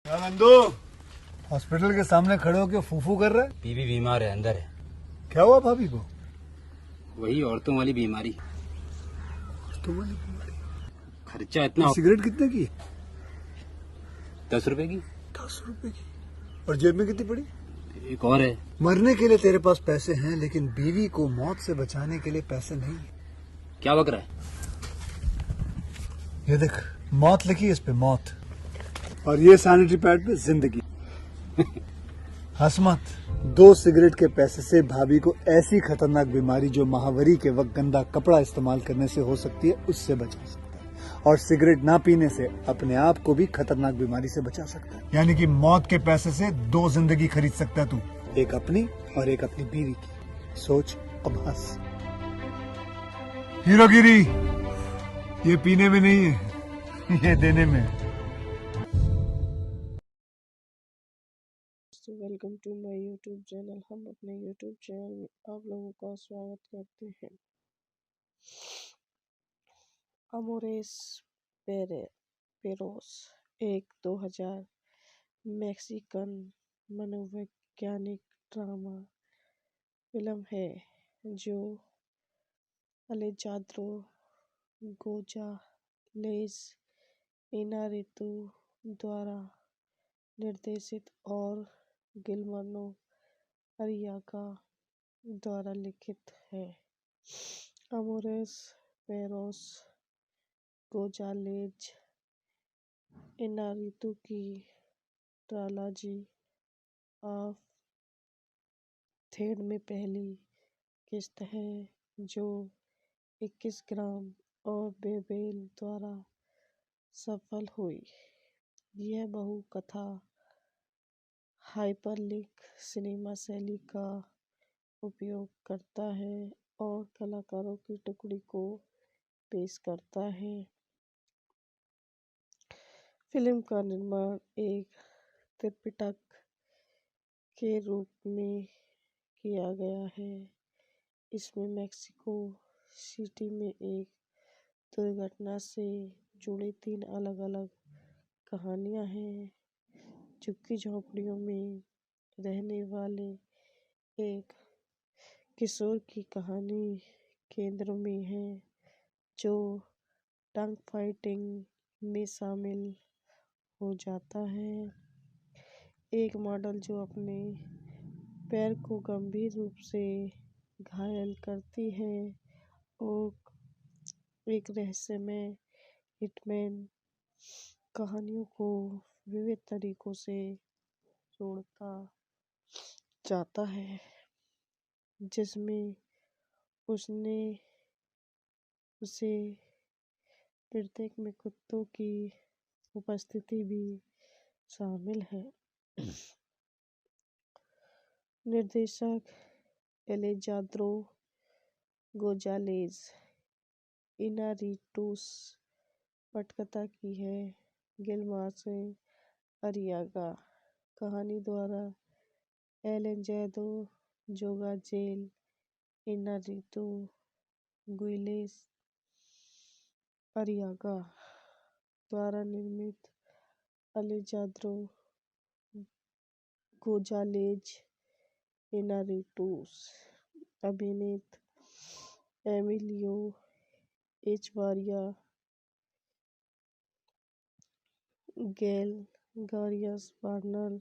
क्या नंदू हॉस्पिटल के सामने खड़े होकर फूफू कर रहा है? बीवी बीमार है, अंदर है। क्या हुआ भाभी को? वही औरतों वाली बीमारी। तुम्हारी बीमारी? खर्चा इतना। सिगरेट कितने की? 10 रुपए की। 10 रुपए की। और जेब में कितनी पड़ी? एक और है। मरने के लिए तेरे पास पैसे हैं, लेकिन बीवी को मौत से बचाने के लिए पैसे नहीं है। क्या बक रहा है? ये देख, मौत लिखी है इस पे, मौत। और ये सैनिटरी पैड पे जिंदगी। हंस मत। 2 सिगरेट के पैसे से भाभी को ऐसी खतरनाक बीमारी जो महावरी के वक्त गंदा कपड़ा इस्तेमाल करने से हो सकती है, उससे बचा सकता है। और सिगरेट ना पीने से अपने आप को भी खतरनाक बीमारी से बचा सकता है। यानी कि मौत के पैसे से 2 जिंदगी खरीद सकता है तू, एक अपनी और एक अपनी बीवी की। सोच, अब हंस। हीरोगिरी ये पीने में नहीं है, ये देने में है। Welcome to my YouTube channel. हम अपने यूट्यूब चैनल में आप लोगों का स्वागत करते हैं। अमोरेस पेरोस एक 2000 मैक्सिकन मनोवैज्ञानिक ड्रामा फिल्म है जो अलेजांद्रो गोंजालेज इनारितु द्वारा निर्देशित और गिलर्मो अरियागा द्वारा लिखित है। अमोरेस पेरोस गोंजालेज इनारितु की ट्रायलॉजी ऑफ थेड में पहली किस्त है जो 21 ग्राम और बेबेल द्वारा सफल हुई। यह बहुकथा हाइपरलिंक सिनेमा शैली का उपयोग करता है और कलाकारों की टुकड़ी को पेश करता है। फिल्म का निर्माण एक त्रिपिटक के रूप में किया गया है। इसमें मेक्सिको सिटी में एक दुर्घटना से जुड़ी 3 अलग-अलग कहानियां हैं। झुग्गी झोंपड़ियों में रहने वाले एक किशोर की कहानी केंद्र में है जो टंग फाइटिंग में शामिल हो जाता है। एक मॉडल जो अपने पैर को गंभीर रूप से घायल करती है और एक रहस्यमय हिटमैन कहानियों को विविध तरीकों से जोड़ता जाता है, जिसमें उसे प्रत्येक में कुत्तों की उपस्थिति भी शामिल है। निर्देशक एलेजांद्रो गोंजालेज इनारिटूस। पटकथा की है गिलर्मो अरियागा। कहानी द्वारा एलेजांद्रो गोंजालेज इनारितु गुइलेस अरियागा द्वारा निर्मित। अलेजांद्रो गोंजालेज इनारिटूस अभिनीत Emilio Echevarria, Gael Garcia Bernal,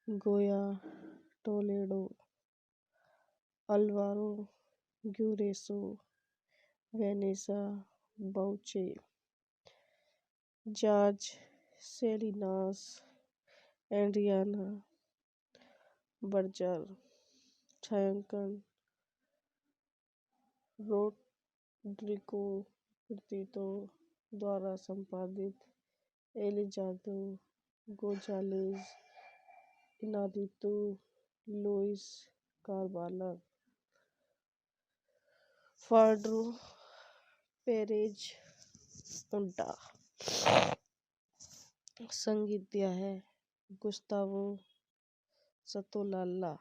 Goya Toledo, Alvaro Guerrero, Vanessa Bauche, Jorge Salinas, Adriana Barraza. छायांकन रोड्रिगो प्रीतो द्वारा संपादित। Alejandro Gonzalez Inarritu Luis Carballar, Fernando Perez Unda. संगीत दिया है गुस्तावो संताोला।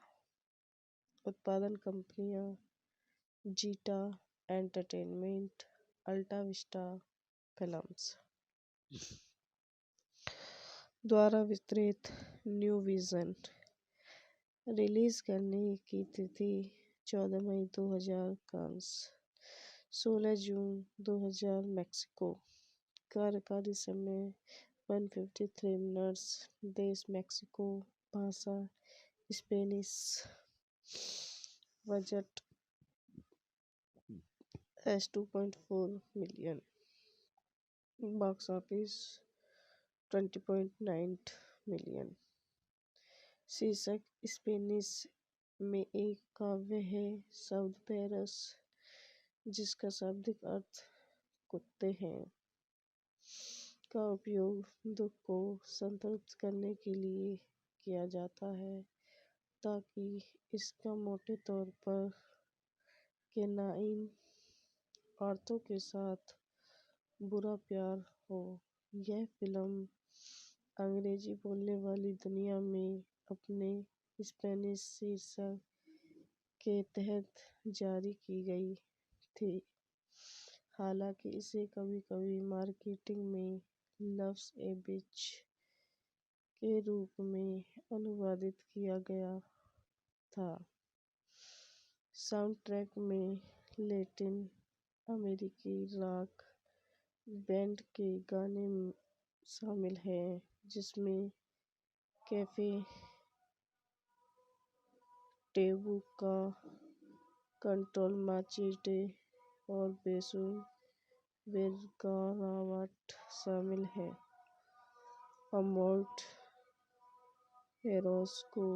उत्पादन कंपनियां जीटा एंटरटेनमेंट, अल्टा विस्टा फिल्म्स। द्वारा विस्तृत न्यू विजन रिलीज करने की तिथि 14 मई 2000 कांस, 16 जून 2000 मैक्सिको। कार्यकारी समय 153 मिनट्स। देश मैक्सिको। भाषा Spanish. Budget $2.4 million. Box office 20.9 million. शीर्षक स्पेनिश में एक काव्य है। शब्द पेरस, जिसका शाब्दिक अर्थ कुत्ते हैं, का उपयोग दुख को संतृप्त करने के लिए किया जाता है, ताकि इसका मोटे तौर पर केनाइन औरतों के साथ बुरा प्यार हो। यह फिल्म अंग्रेजी बोलने वाली दुनिया में अपने स्पेनिश शीर्षक के तहत जारी की गई थी। हालांकि इसे कभी-कभी मार्केटिंग में लव्स ए बिच के रूप में अनुवादित किया गया था। साउंड ट्रैक में लैटिन अमेरिकी रॉक बैंड के गाने शामिल हैं, जिसमें कैफे टेबू का कंट्रोल माचेटे और बेसू बेरगारावाट शामिल है। अमोर्ट एरोस को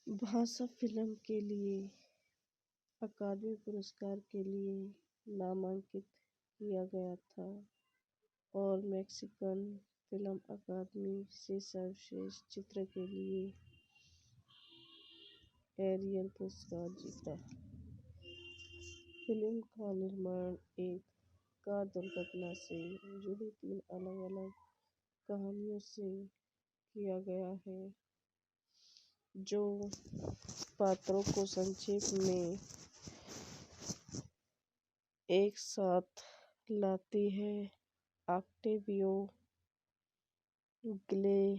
भाषा फिल्म के लिए अकादमी पुरस्कार के लिए नामांकित किया गया था और मैक्सिकन फिल्म अकादमी से सर्वश्रेष्ठ चित्र के लिए एरियल पुरस्कार जीता। फिल्म का निर्माण एक कार दुर्घटना से जुड़ी 3 अलग-अलग कहानियों से किया गया है, जो पात्रों को संक्षेप में एक साथ लाती है। ऑक्टेवियो ग्ले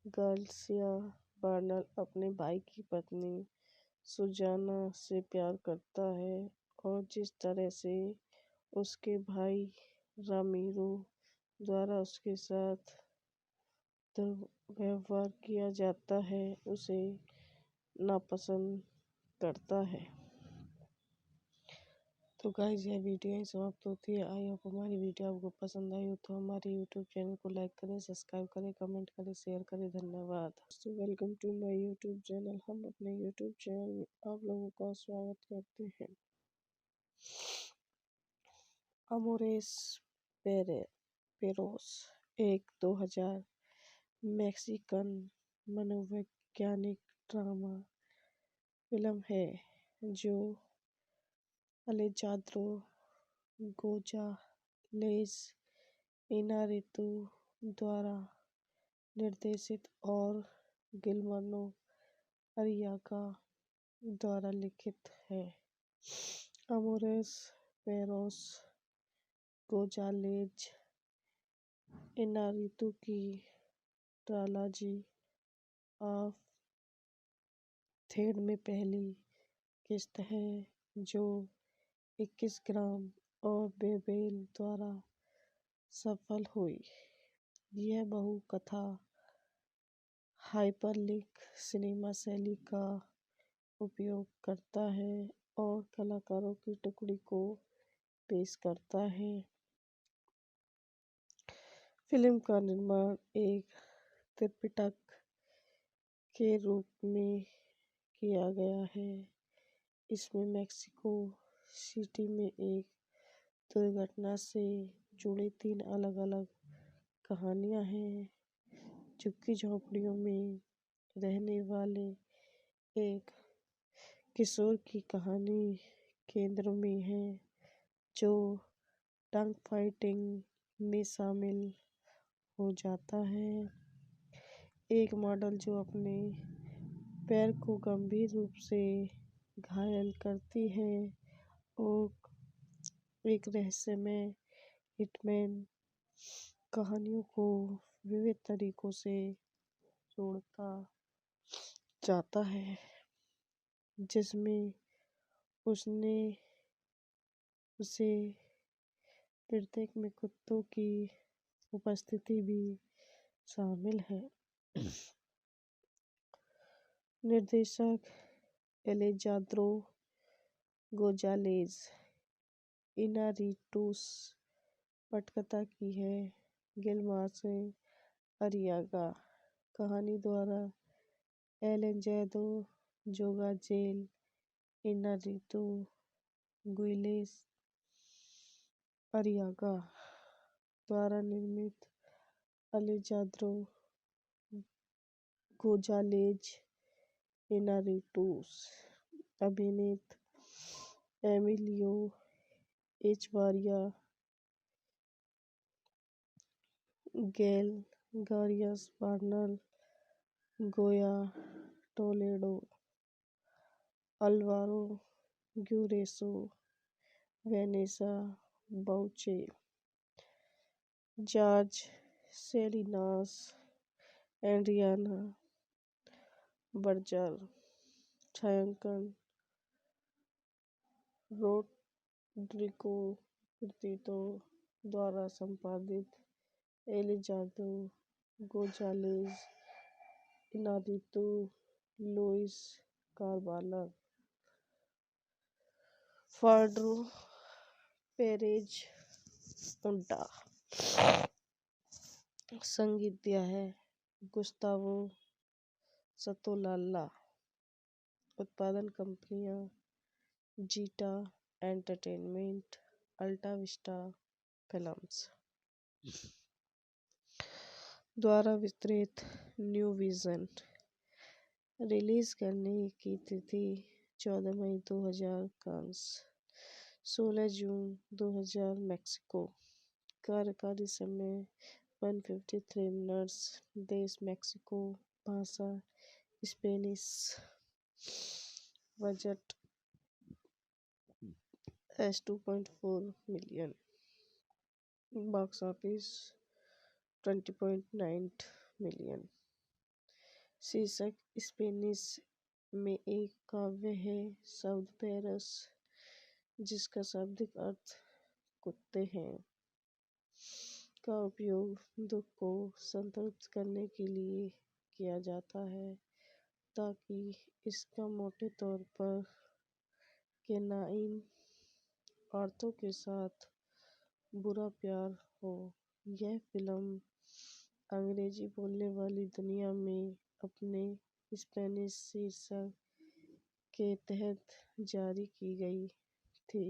गार्सिया बर्नल अपने भाई की पत्नी सुजाना से प्यार करता है, और जिस तरह से उसके भाई रामिरो द्वारा उसके साथ दुर्व्यवहार किया जाता है, उसे नापसंद करता है। तो गाइस, यह वीडियो यहीं समाप्त होती है। आई होप हमारी वीडियो आपको पसंद आई हो तो हमारे यूट्यूब चैनल को लाइक करें, सब्सक्राइब करें, कमेंट करें, शेयर करें। धन्यवाद। दोस्तों, welcome to my YouTube channel. हम अपने यूट्यूब चैनल में आप लोगों का स्वागत करते हैं। अमोरेस पेरोस एक 2000 मैक्सिकन मनोवैज्ञानिक ड्रामा फिल्म है, जो अलेजांद्रो गोंजालेज इनारितु द्वारा निर्देशित और गिलर्मो अरियागा द्वारा लिखित है। अमोरेस पेरोस गोंजालेज इनारितु की ट्रायलॉजी ऑफ थेड में पहली किस्त है, जो 21 ग्राम और बेबेल द्वारा सफल हुई। यह बहु-कथा हाइपरलिंक सिनेमा शैली का उपयोग करता है और कलाकारों की टुकड़ी को पेश करता है। फिल्म का निर्माण एक त्रिपिटक के रूप में किया गया है। इसमें मेक्सिको सिटी में एक दुर्घटना से जुड़ी 3 अलग-अलग कहानियां हैं। झुग्गी-झोंपड़ियों में रहने वाले एक किशोर की कहानी केंद्र में है, जो टंग फाइटिंग में शामिल हो जाता है। एक मॉडल जो अपने पैर को गंभीर रूप से घायल करती है, और एक रहस्यमय हिटमैन कहानियों को विविध तरीकों से जोड़ता जाता है, जिसमें उसने उसे प्रत्येक में कुत्तों की उपस्थिति भी शामिल है। निर्देशक एलेजांद्रो गोंजालेज इनारिटूस, पटकथा की है गिलर्मो अरियागा, कहानी द्वारा एलेजांद्रो गोंजालेज इनारिटू गुइलेस अरियागा द्वारा निर्मित एलेजांद्रो गोंजालेज इनारिटूस, अभिनीत Emilio Echevarria Gael Garcia Bernal Goya Toledo Alvaro Guerrero Vanessa Bauche Jorge Salinas Adriana Barraza, छायांकन रोड्रिगो प्रीतो द्वारा संपादित Alejandro Gonzalez Inarritu Luis Carballar Fernando Perez Unda, संगीत दिया है गुस्तावो सतोलाला, उत्पादन कंपनियां जीटा एंटरटेनमेंट, अल्टा विस्टा फिल्म्स द्वारा वितरित। न्यू विजन, रिलीज करने की तिथि 14 मई 2000 कांस, 16 जून 2000 मैक्सिको, कार्यकारी समय 153 मिनट्स, देश मैक्सिको, भाषा Spanish, budget $2.4 million, box office 20.9 million. शीर्षक स्पेनिश में एक काव्य है शब्द पेरस, जिसका शाब्दिक अर्थ कुत्ते हैं, का उपयोग दुख को संतृप्त करने के लिए किया जाता है, ताकि इसका मोटे तौर पर केनाइन औरतों के साथ बुरा प्यार हो। यह फिल्म अंग्रेजी बोलने वाली दुनिया में अपने स्पेनिश शीर्षक के तहत जारी की गई थी,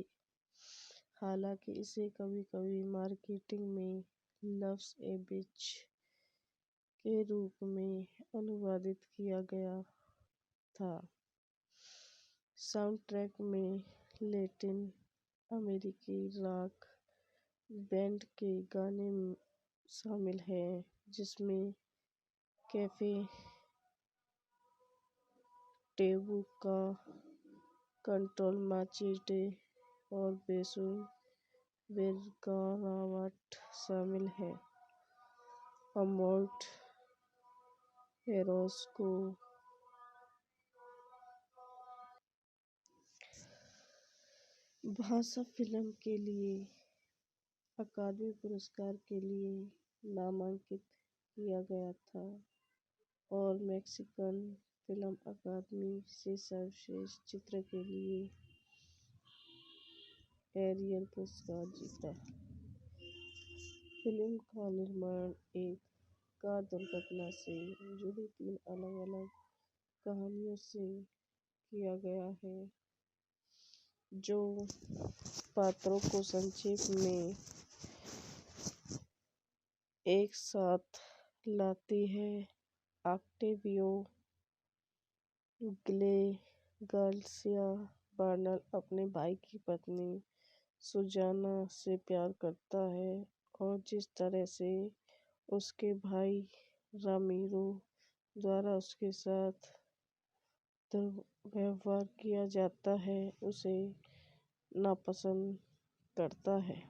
हालांकि इसे कभी कभी मार्केटिंग में लव्स ए बिच के रूप में अनुवादित किया गया था। साउंड ट्रैक में लैटिन अमेरिकी रॉक बैंड के गाने शामिल हैं, जिसमें कैफे टेबू का कंट्रोल माचेटे और बेसू बेरगारावाट शामिल है। अमोल्ट हेरोस को भाषा फिल्म के लिए अकादमी पुरस्कार के लिए नामांकित किया गया था और मैक्सिकन फिल्म अकादमी से सर्वश्रेष्ठ चित्र के लिए एरियल पुरस्कार जीता। फिल्म का निर्माण एक कार दुर्घटना से जुड़ी 3 अलग-अलग कहानियों से किया गया है, जो पात्रों को संक्षेप में एक साथ लाती है। ऑक्टेवियो गार्सिया बार्नल अपने भाई की पत्नी सुजाना से प्यार करता है, और जिस तरह से उसके भाई रामिरो द्वारा उसके साथ दुर्व्यवहार किया जाता है, उसे नापसंद करता है।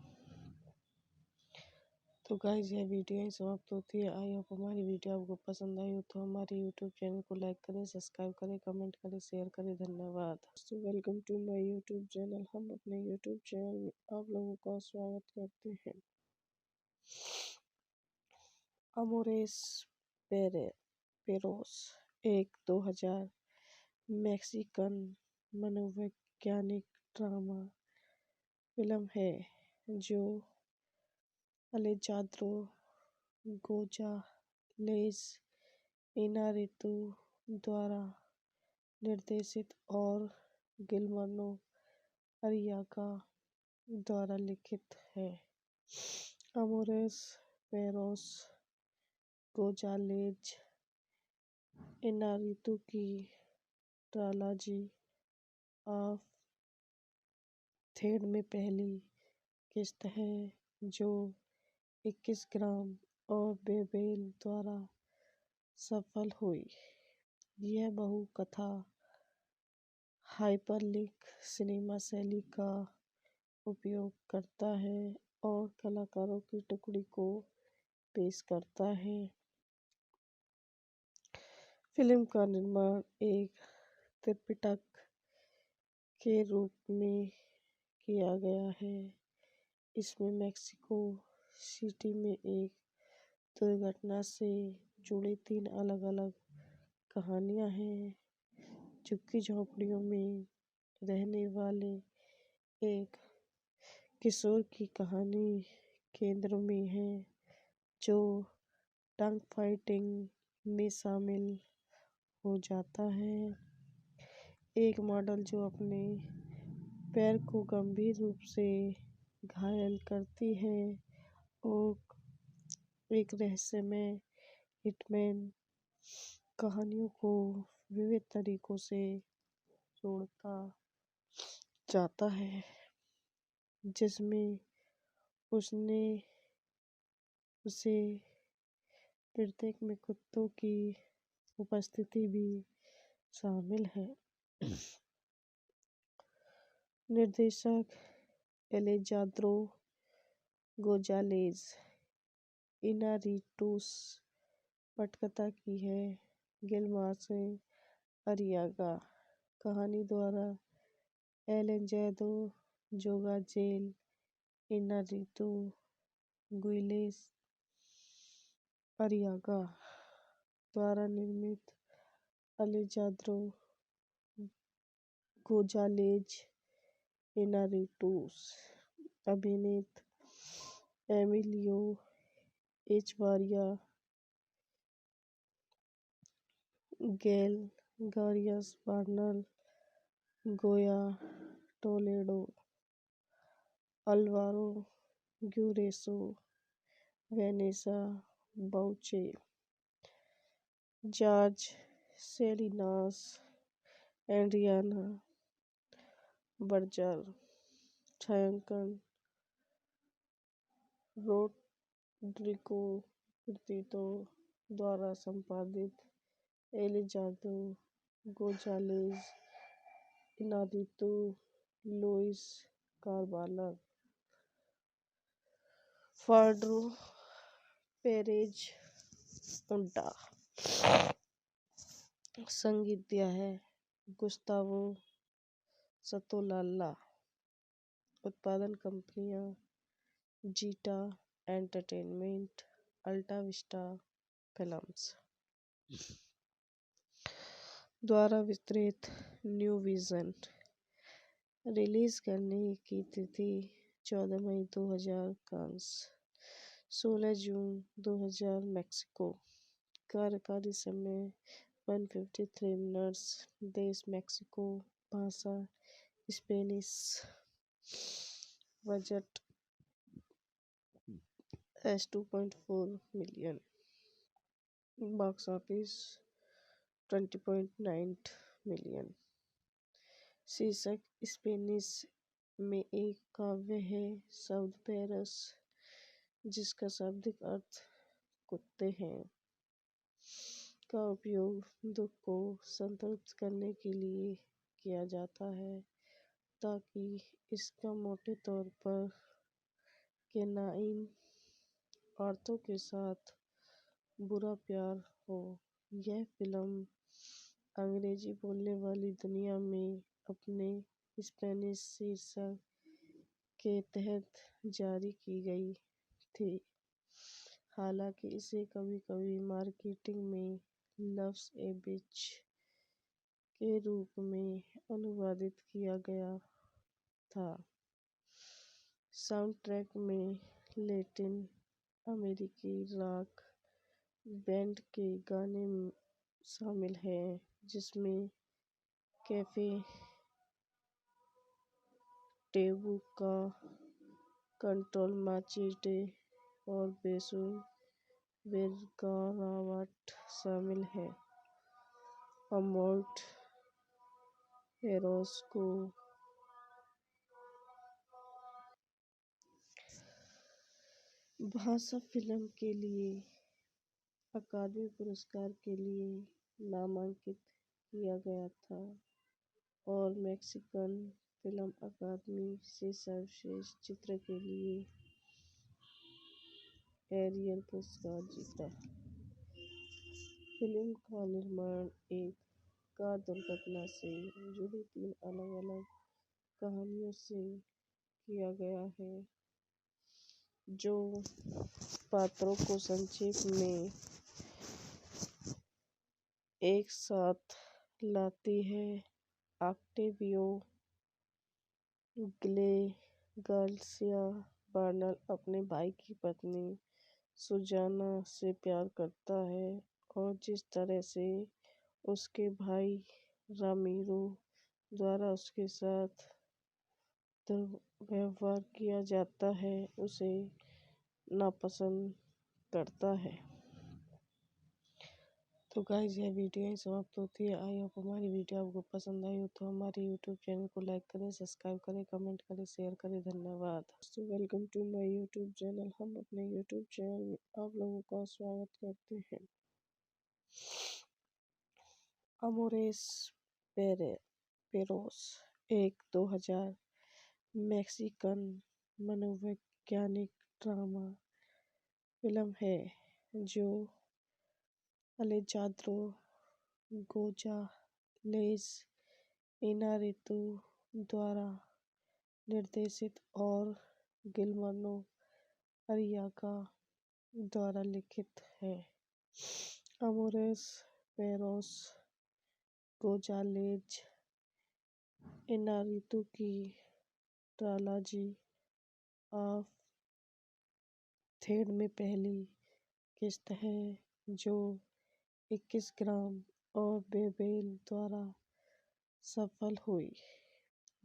तो गाइस यह वीडियो यहीं समाप्त होती है। आई होप हमारी वीडियो आपको पसंद आई हो तो हमारे यूट्यूब चैनल को लाइक करें, सब्सक्राइब करें, कमेंट करें, शेयर करें। धन्यवाद। दोस्तों welcome to my YouTube channel. हम अपने यूट्यूब चैनल में आप लोगों का स्वागत करते हैं। अमोरेस पेरोस एक 2000 मैक्सिकन मनोवैज्ञानिक ड्रामा फिल्म है जो अलेजांद्रो गोंजालेस इनारितु द्वारा निर्देशित और गिलर्मो अरियागा द्वारा लिखित है। अमोरेस पेरोस गोंजालेज इनारितु की ट्रायलॉजी ऑफ थेड में पहली किस्त है जो 21 ग्राम और बेबेल द्वारा सफल हुई। यह बहु कथा हाइपरलिंक सिनेमा शैली का उपयोग करता है और कलाकारों की टुकड़ी को पेश करता है। फिल्म का निर्माण एक त्रिपिटक के रूप में किया गया है। इसमें मेक्सिको सिटी में एक दुर्घटना से जुड़ी 3 अलग-अलग कहानियां हैं। झुग्गी झोंपड़ियों में रहने वाले एक किशोर की कहानी केंद्र में है जो टंग फाइटिंग में शामिल हो जाता है। एक मॉडल जो अपने पैर को गंभीर रूप से घायल करती है और एक रहस्यमय हिटमैन कहानियों को विविध तरीकों से जोड़ता जाता है जिसमें उसने उसे प्रत्येक में कुत्तों की उपस्थिति भी शामिल है। निर्देशक एलेजांद्रो गोंजालेज इनारिटूस पटकथा की है गिलर्मो अरियागा। कहानी द्वारा एलेजांद्रो गोंजालेज इनारितु गुइलेस अरियागा द्वारा निर्मित अलेजांद्रो गोंजालेज इनारिटूस अभिनीत Emilio Echevarria Gael Garcia Bernal Goya Toledo Alvaro Guerrero Vanessa Bauche Jorge Salinas Adriana Barraza. छायांकन रोड्रिगो प्रीतो द्वारा संपादित Alejandro Gonzalez Inarritu Luis Carballar Fernando Perez Unda. संगीत दिया है गुस्तावो संताोलाला। उत्पादन कंपनियां जीटा एंटरटेनमेंट, अल्टा विस्टा फिल्म्स द्वारा वितरित। New vision. रिलीज करने की तिथि 14 मई 2000 कांस 16 जून 2000 मैक्सिको। कार्यकारी समय 153 मिनट्स। देश मेक्सिको। भाषा Spanish. Budget $2.4 million. Box office 20.9 million. शीर्षक स्पेनिश में एक काव्य है शब्द पेरस जिसका शाब्दिक अर्थ कुत्ते हैं का उपयोग दुख को संतृप्त करने के लिए किया जाता है ताकि इसका मोटे तौर पर केनाइन औरतों के साथ बुरा प्यार हो। यह फिल्म अंग्रेजी बोलने वाली दुनिया में अपने स्पेनिश शीर्षक के तहत जारी की गई थी। हालांकि इसे कभी-कभी मार्केटिंग में लव्स ए बिच के रूप में अनुवादित किया गया था। साउंड ट्रैक में लैटिन अमेरिकी रॉक बैंड के गाने शामिल हैं, जिसमें कैफे टेबू का कंट्रोल माचेटे और बेसू बेरगारावाट शामिल है। अमोर्ट एरोस को भाषा फिल्म के लिए अकादमी पुरस्कार के लिए नामांकित किया गया था और मैक्सिकन फिल्म अकादमी से सर्वश्रेष्ठ चित्र के लिए एरियल पुरस्कार जीता। फिल्म का निर्माण एक कार दुर्घटना से जुड़ी 3 अलग-अलग कहानियों से किया गया है, जो पात्रों को संक्षेप में एक साथ लाती है। ऑक्टेवियो गार्सिया बर्नल अपने भाई की पत्नी सुजाना से प्यार करता है और जिस तरह से उसके भाई रामिरो द्वारा उसके साथ दुर्व्यवहार किया जाता है, उसे नापसंद करता है। तो गाइस, यह वीडियो ही समाप्त होती है। आई होप हमारी वीडियो आपको पसंद आई हो तो हमारे यूट्यूब चैनल को लाइक करें, सब्सक्राइब करें, कमेंट करें, शेयर करें। धन्यवाद। दोस्तों, welcome to my YouTube channel. हम अपने यूट्यूब चैनल में आप लोगों का स्वागत करते हैं। अमोरेस पेरोस एक 2000 मैक्सिकन मनोवैज्ञानिक ड्रामा फिल्म है जो अलेजांद्रो गोंजालेज इनारितु द्वारा निर्देशित और गिलर्मो अरियागा द्वारा लिखित है। अमोरेस पेरोस गोंजालेज इनारितु की ट्रायलॉजी ऑफ थेड में पहली किस्त है जो 21 ग्राम और बेबेल द्वारा सफल हुई।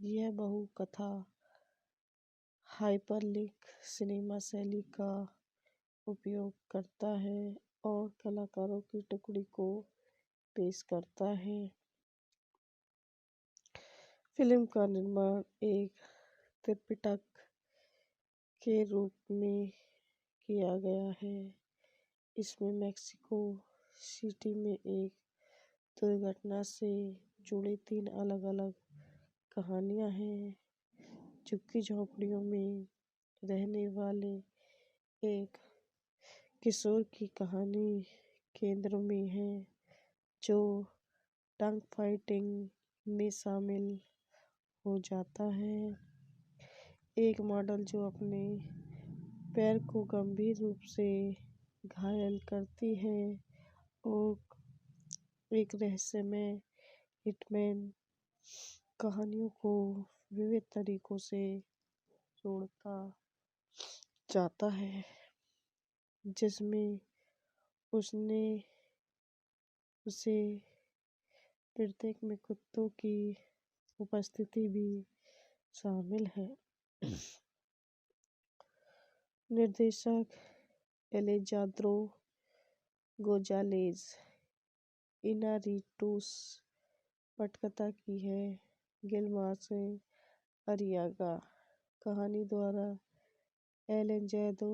यह बहु-कथा हाइपरलिंक सिनेमा शैली का उपयोग करता है और कलाकारों की टुकड़ी को पेश करता है। फिल्म का निर्माण एक त्रिपिटक के रूप में किया गया है। इसमें मेक्सिको सिटी में एक दुर्घटना से जुड़ी 3 अलग-अलग कहानियां हैं। झुग्गी-झोंपड़ियों में रहने वाले एक किशोर की कहानी केंद्र में है, जो टंग फाइटिंग में शामिल हो जाता है। एक मॉडल जो अपने पैर को गंभीर रूप से घायल करती है और एक रहस्यमय हिटमैन कहानियों को विविध तरीकों से जोड़ता जाता है, जिसमें उसे प्रत्येक में कुत्तों की उपस्थिति भी शामिल है। निर्देशक एलेजांद्रो गोंजालेज इनारितुस, पटकथा की है गिलर्मो अरियागा, कहानी द्वारा एलेजांद्रो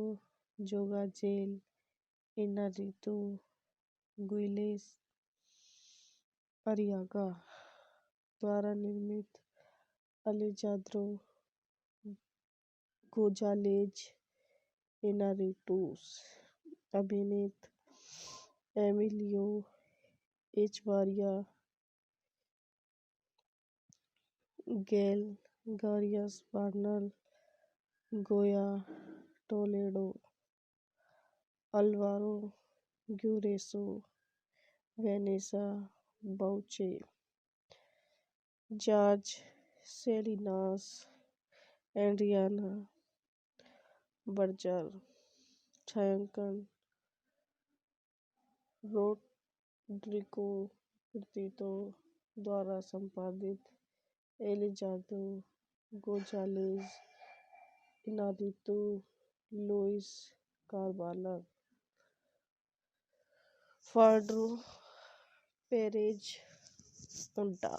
गोंजालेज इनारितु गुइलेस अरियागा द्वारा निर्मित अलेजांद्रो गोंजालेज इनारिटूस अभिनीत Emilio Echevarria Gael Garcia Bernal Goya Toledo Alvaro Guerrero Vanessa Bauche Jorge Salinas Adriana Barraza छायांकन रोड्रिगो प्रीतो द्वारा संपादित Alejandro Gonzalez Inarritu Luis Carballar Fernando Perez Unda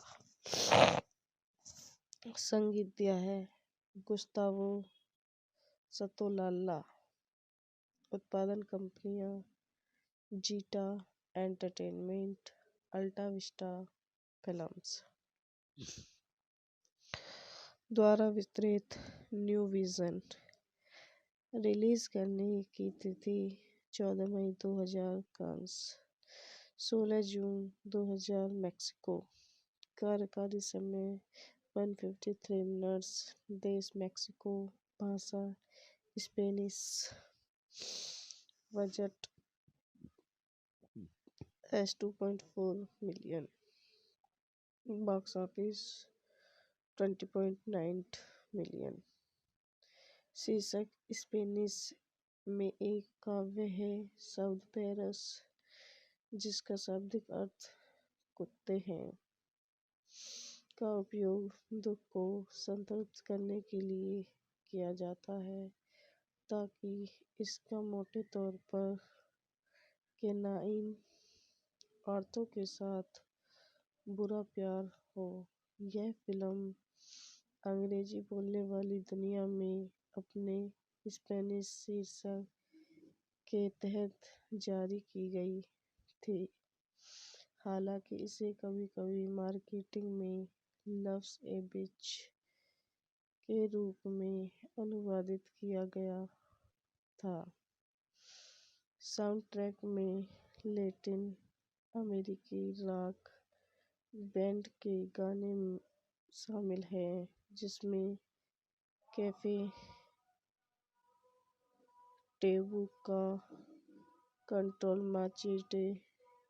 संगीत दिया है गुस्तावो सतोलाला उत्पादन कंपनियां जीटा एंटरटेनमेंट अल्टा विस्टा फिल्म्स द्वारा वितरित न्यू विजन रिलीज करने की तिथि 14 मई 2000 कांस 16 जून 2000 मैक्सिको कार्यकारी समय 153 मिनट्स देश मैक्सिको भाषा Spanish budget $2.4 million box office 20.9 million शीर्षक स्पेनिश में एक काव्य है शब्द पेरस जिसका शाब्दिक अर्थ कुत्ते हैं का उपयोग दुख को संतृप्त करने के लिए किया जाता है ताकि इसका मोटे तौर पर केनाइन औरतों के साथ बुरा प्यार हो। यह फिल्म अंग्रेजी बोलने वाली दुनिया में अपने स्पेनिश शीर्षक के तहत जारी की गई थी हालांकि इसे कभी कभी मार्केटिंग में लव्स ए बिच के रूप में अनुवादित किया गया था। साउंड ट्रैक में लैटिन अमेरिकी रॉक बैंड के गाने शामिल हैं जिसमें कैफे टेबू का कंट्रोल माचेटे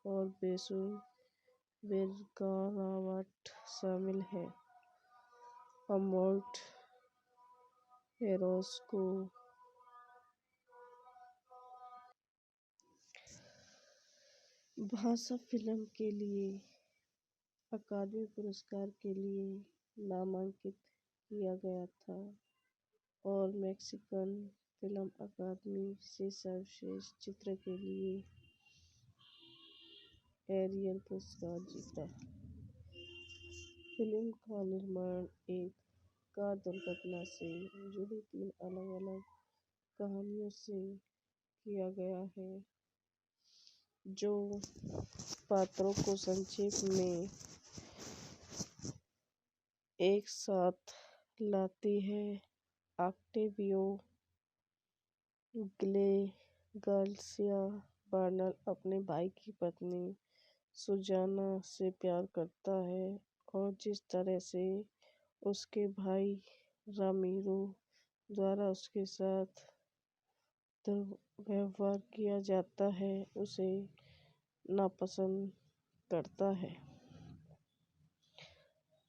और बेसू वेरगारावाट शामिल है। अमोर्ट एरोस को भाषा फिल्म के लिए अकादमी पुरस्कार के लिए नामांकित किया गया था और मैक्सिकन फिल्म अकादमी से सर्वश्रेष्ठ चित्र के लिए एरियल पुरस्कार जीता। फिल्म का निर्माण एक कार दुर्घटना से जुड़ी 3 अलग-अलग कहानियों से किया गया है जो पात्रों को संक्षेप में एक साथ लाती है। ऑक्टेवियो गार्सिया बार्नल अपने भाई की पत्नी सुजाना से प्यार करता है और जिस तरह से उसके भाई रामिरो द्वारा उसके साथ दुर्व्यवहार किया जाता है उसे नापसंद करता है।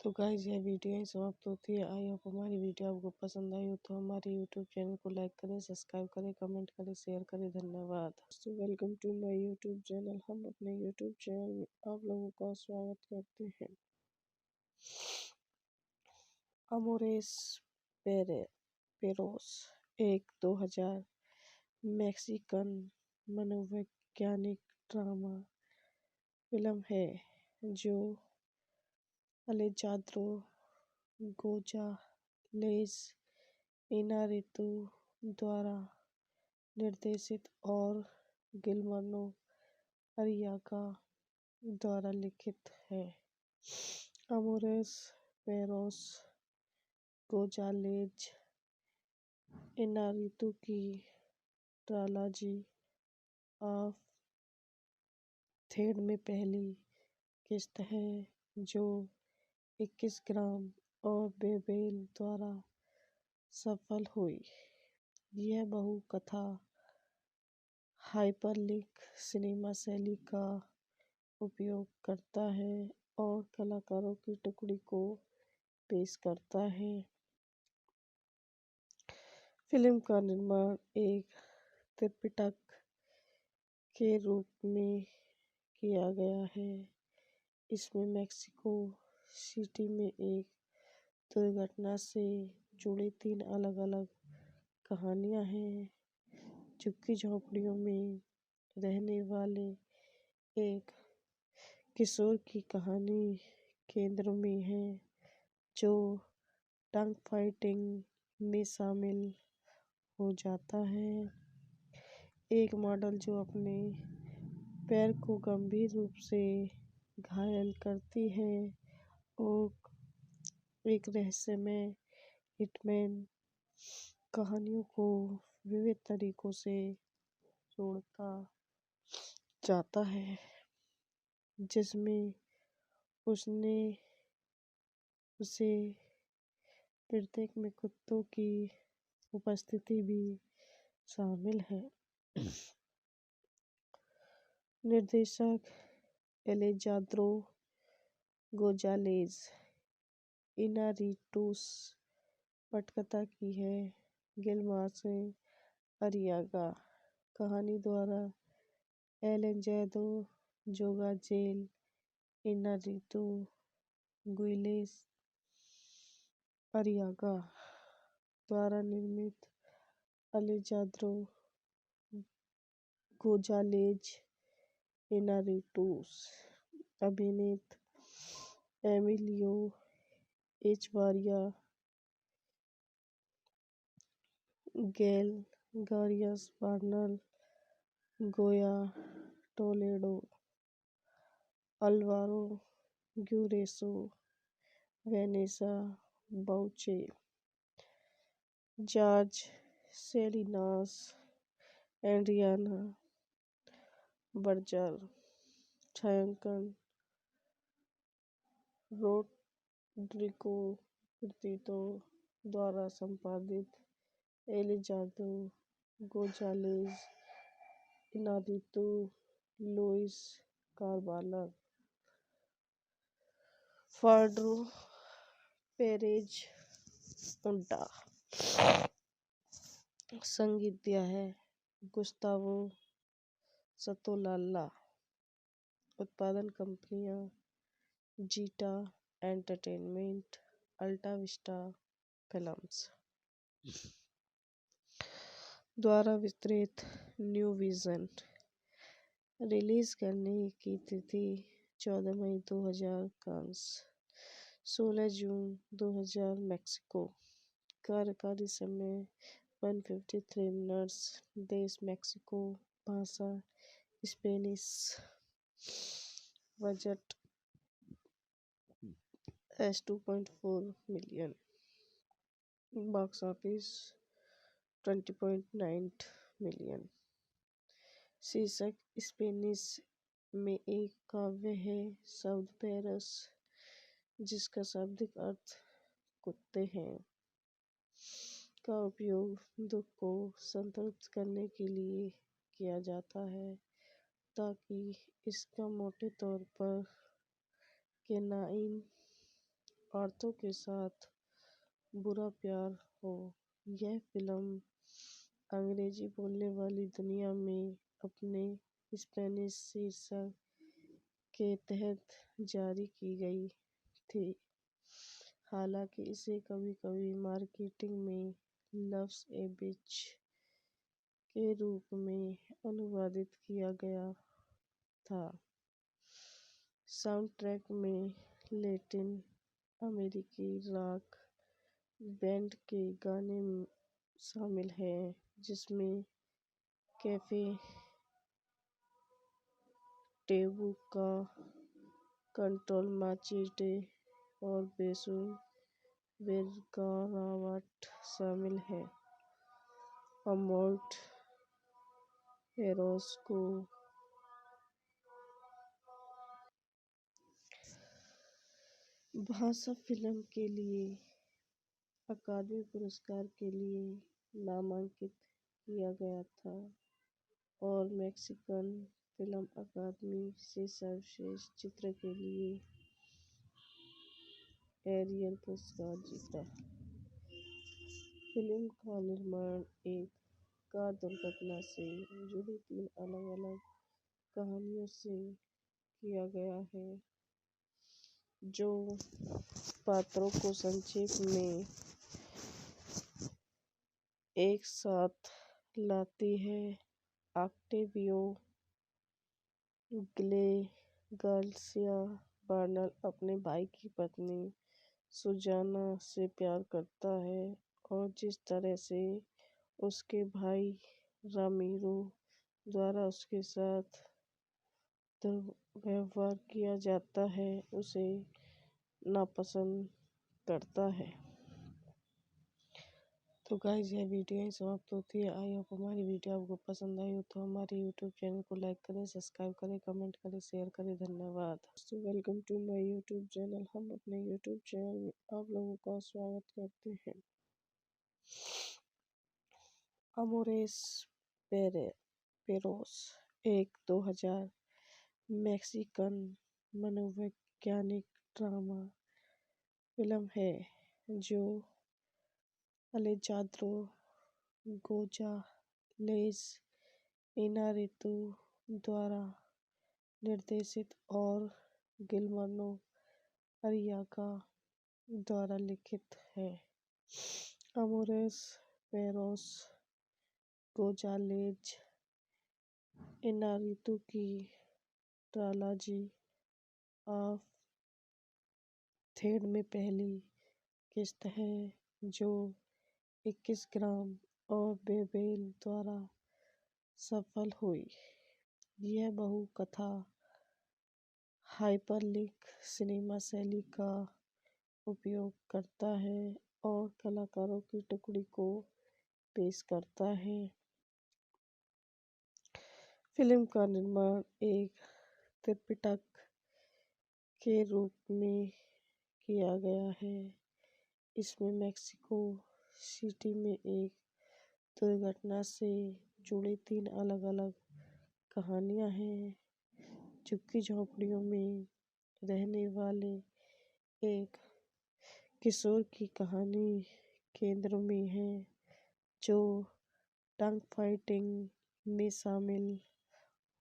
तो गाइस यह वीडियो ही समाप्त होती है। आई होप हमारी वीडियो आपको पसंद आई हो तो हमारे यूट्यूब चैनल को लाइक करें, सब्सक्राइब करें, कमेंट करें, शेयर करें। धन्यवाद। तो welcome to my YouTube channel. हम अपने यूट्यूब चैनल में आप लोगों का स्वागत करते हैं। अमोरेस पेरोस एक 2000 मैक्सिकन मनोवैज्ञानिक ड्रामा फिल्म है जो अलेजांद्रो गोंजालेज इनारितु द्वारा निर्देशित और गिलर्मो अरियागा द्वारा लिखित है। अमोरेस पेरोस गोंजालेज इनारितु की ट्रायलॉजी ऑफ थेड में पहली किस्त है जो 21 ग्राम और बेबेल द्वारा सफल हुई। यह बहु कथा हाइपरलिंक सिनेमा शैली का उपयोग करता है और कलाकारों की टुकड़ी को पेश करता है। फिल्म का निर्माण एक त्रिपिटक के रूप में किया गया है। इसमें मेक्सिको सिटी में एक दुर्घटना से जुड़ी 3 अलग-अलग कहानियां हैं। झुग्गी झोंपड़ियों में रहने वाले एक किशोर की कहानी केंद्र में है जो टंग फाइटिंग में शामिल हो जाता है। एक मॉडल जो अपने पैर को गंभीर रूप से घायल करती है और एक रहस्यमय हिटमैन कहानियों को विविध तरीकों से जोड़ता जाता है जिसमें उसने उसे प्रत्येक में कुत्तों की उपस्थिति भी शामिल है। निर्देशक एलेजांद्रो गोंजालेज इनारिटूस पटकथा की है गिलर्मो अरियागा। कहानी द्वारा एलेजांद्रो गोंजालेज इनारिटू गुइलेस अरियागा द्वारा निर्मित एलेजांद्रो गोंजालेज इनारिटूस अभिनीत Emilio Echevarria Gael Garcia Bernal Goya Toledo Alvaro Guerrero Vanessa Bauche Jorge Salinas Adriana Barraza. छायांकन रोड्रिगो प्रीतो द्वारा संपादित Alejandro Gonzalez Inarritu Luis Carballar Fernando Perez Unda. संगीत दिया है गुस्तावो संताोलाला। उत्पादन कंपनियां जीटा एंटरटेनमेंट अल्टा विस्टा फिल्म्स द्वारा वितरित। New vision. रिलीज करने की तिथि 14 मई 2000 कांस 16 जून 2000 मेक्सिको। कार्यकारी समय 153 मिनट्स। देश मेक्सिको। भाषा Spanish. Budget $2.4 million. Box office 20.9 million. शीर्षक स्पेनिश में एक काव्य है। शब्द पेरस जिसका शाब्दिक अर्थ कुत्ते हैं का उपयोग दुख को संतृप्त करने के लिए किया जाता है ताकि इसका मोटे तौर पर केनाइन औरतों के साथ बुरा प्यार हो। यह फिल्म अंग्रेजी बोलने वाली दुनिया में अपने स्पेनिश शीर्षक के तहत जारी की गई थी। हालांकि इसे कभी-कभी मार्केटिंग में लफ्ज़ ए बिच के रूप में अनुवादित किया गया था। साउंडट्रैक में लैटिन अमेरिकी रॉक बैंड के गाने शामिल हैं जिसमें कैफे टैबू का कंट्रोल माचेटे और बेसू बेरगरावाट शामिल हैं। अमोल्ट फेरोज को भाषा फिल्म के लिए अकादमी पुरस्कार के लिए नामांकित किया गया था और मैक्सिकन फिल्म अकादमी से सर्वश्रेष्ठ चित्र के लिए एरियल पुरस्कार जीता। फिल्म का निर्माण एक कार दुर्घटना से जुड़ी 3 अलग-अलग कहानियों से किया गया है, जो पात्रों को संक्षेप में एक साथ लाती है। ऑक्टेवियो गार्सिया बर्नल अपने भाई की पत्नी सुजाना से प्यार करता है और जिस तरह से उसके भाई रामिरो द्वारा उसके साथ दुर्व्यवहार किया जाता है, उसे नापसंद करता है। तो गाइस, यह वीडियो ही समाप्त होती है। आई होप हमारी वीडियो आपको पसंद आई हो तो हमारे यूट्यूब चैनल को लाइक करें, सब्सक्राइब करें, कमेंट करें, शेयर करें। धन्यवाद। तो welcome to my YouTube channel. हम अपने यूट्यूब चैनल में आप लोगों का स्वागत करते हैं। अमोरेस पेरोस एक 2000 मैक्सिकन मनोवैज्ञानिक ड्रामा फिल्म है जो अलेजांद्रो गोंजालेज इनारितु द्वारा निर्देशित और गिलर्मो अरियागा द्वारा लिखित है। अमोरेस पेरोस गोंजालेज इनारितु की ट्रायलॉजी ऑफ थेड में पहली किस्त है जो 21 ग्राम और बेबेल द्वारा सफल हुई। यह बहु-कथा हाइपरलिंक सिनेमा शैली का उपयोग करता है और कलाकारों की टुकड़ी को पेश करता है। फिल्म का निर्माण एक त्रिपिटक के रूप में किया गया है। इसमें मेक्सिको सिटी में एक दुर्घटना से जुड़ी 3 अलग-अलग कहानियां हैं। झुग्गी-झोंपड़ियों में रहने वाले एक किशोर की कहानी केंद्र में है, जो टंग फाइटिंग में शामिल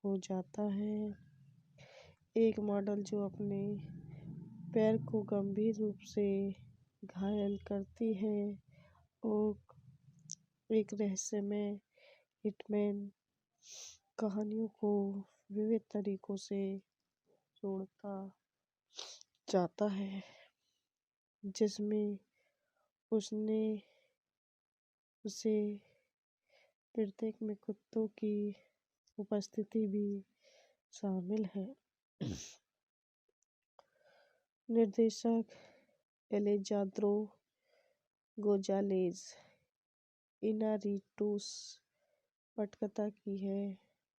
हो जाता है। एक मॉडल जो अपने पैर को गंभीर रूप से घायल करती है और एक रहस्यमय हिटमैन कहानियों को विविध तरीकों से जोड़ता जाता है, जिसमें उसे प्रत्येक में कुत्तों की उपस्थिति भी शामिल है। निर्देशक एलेजांद्रो गोंजालेज इनारितुस, पटकथा की है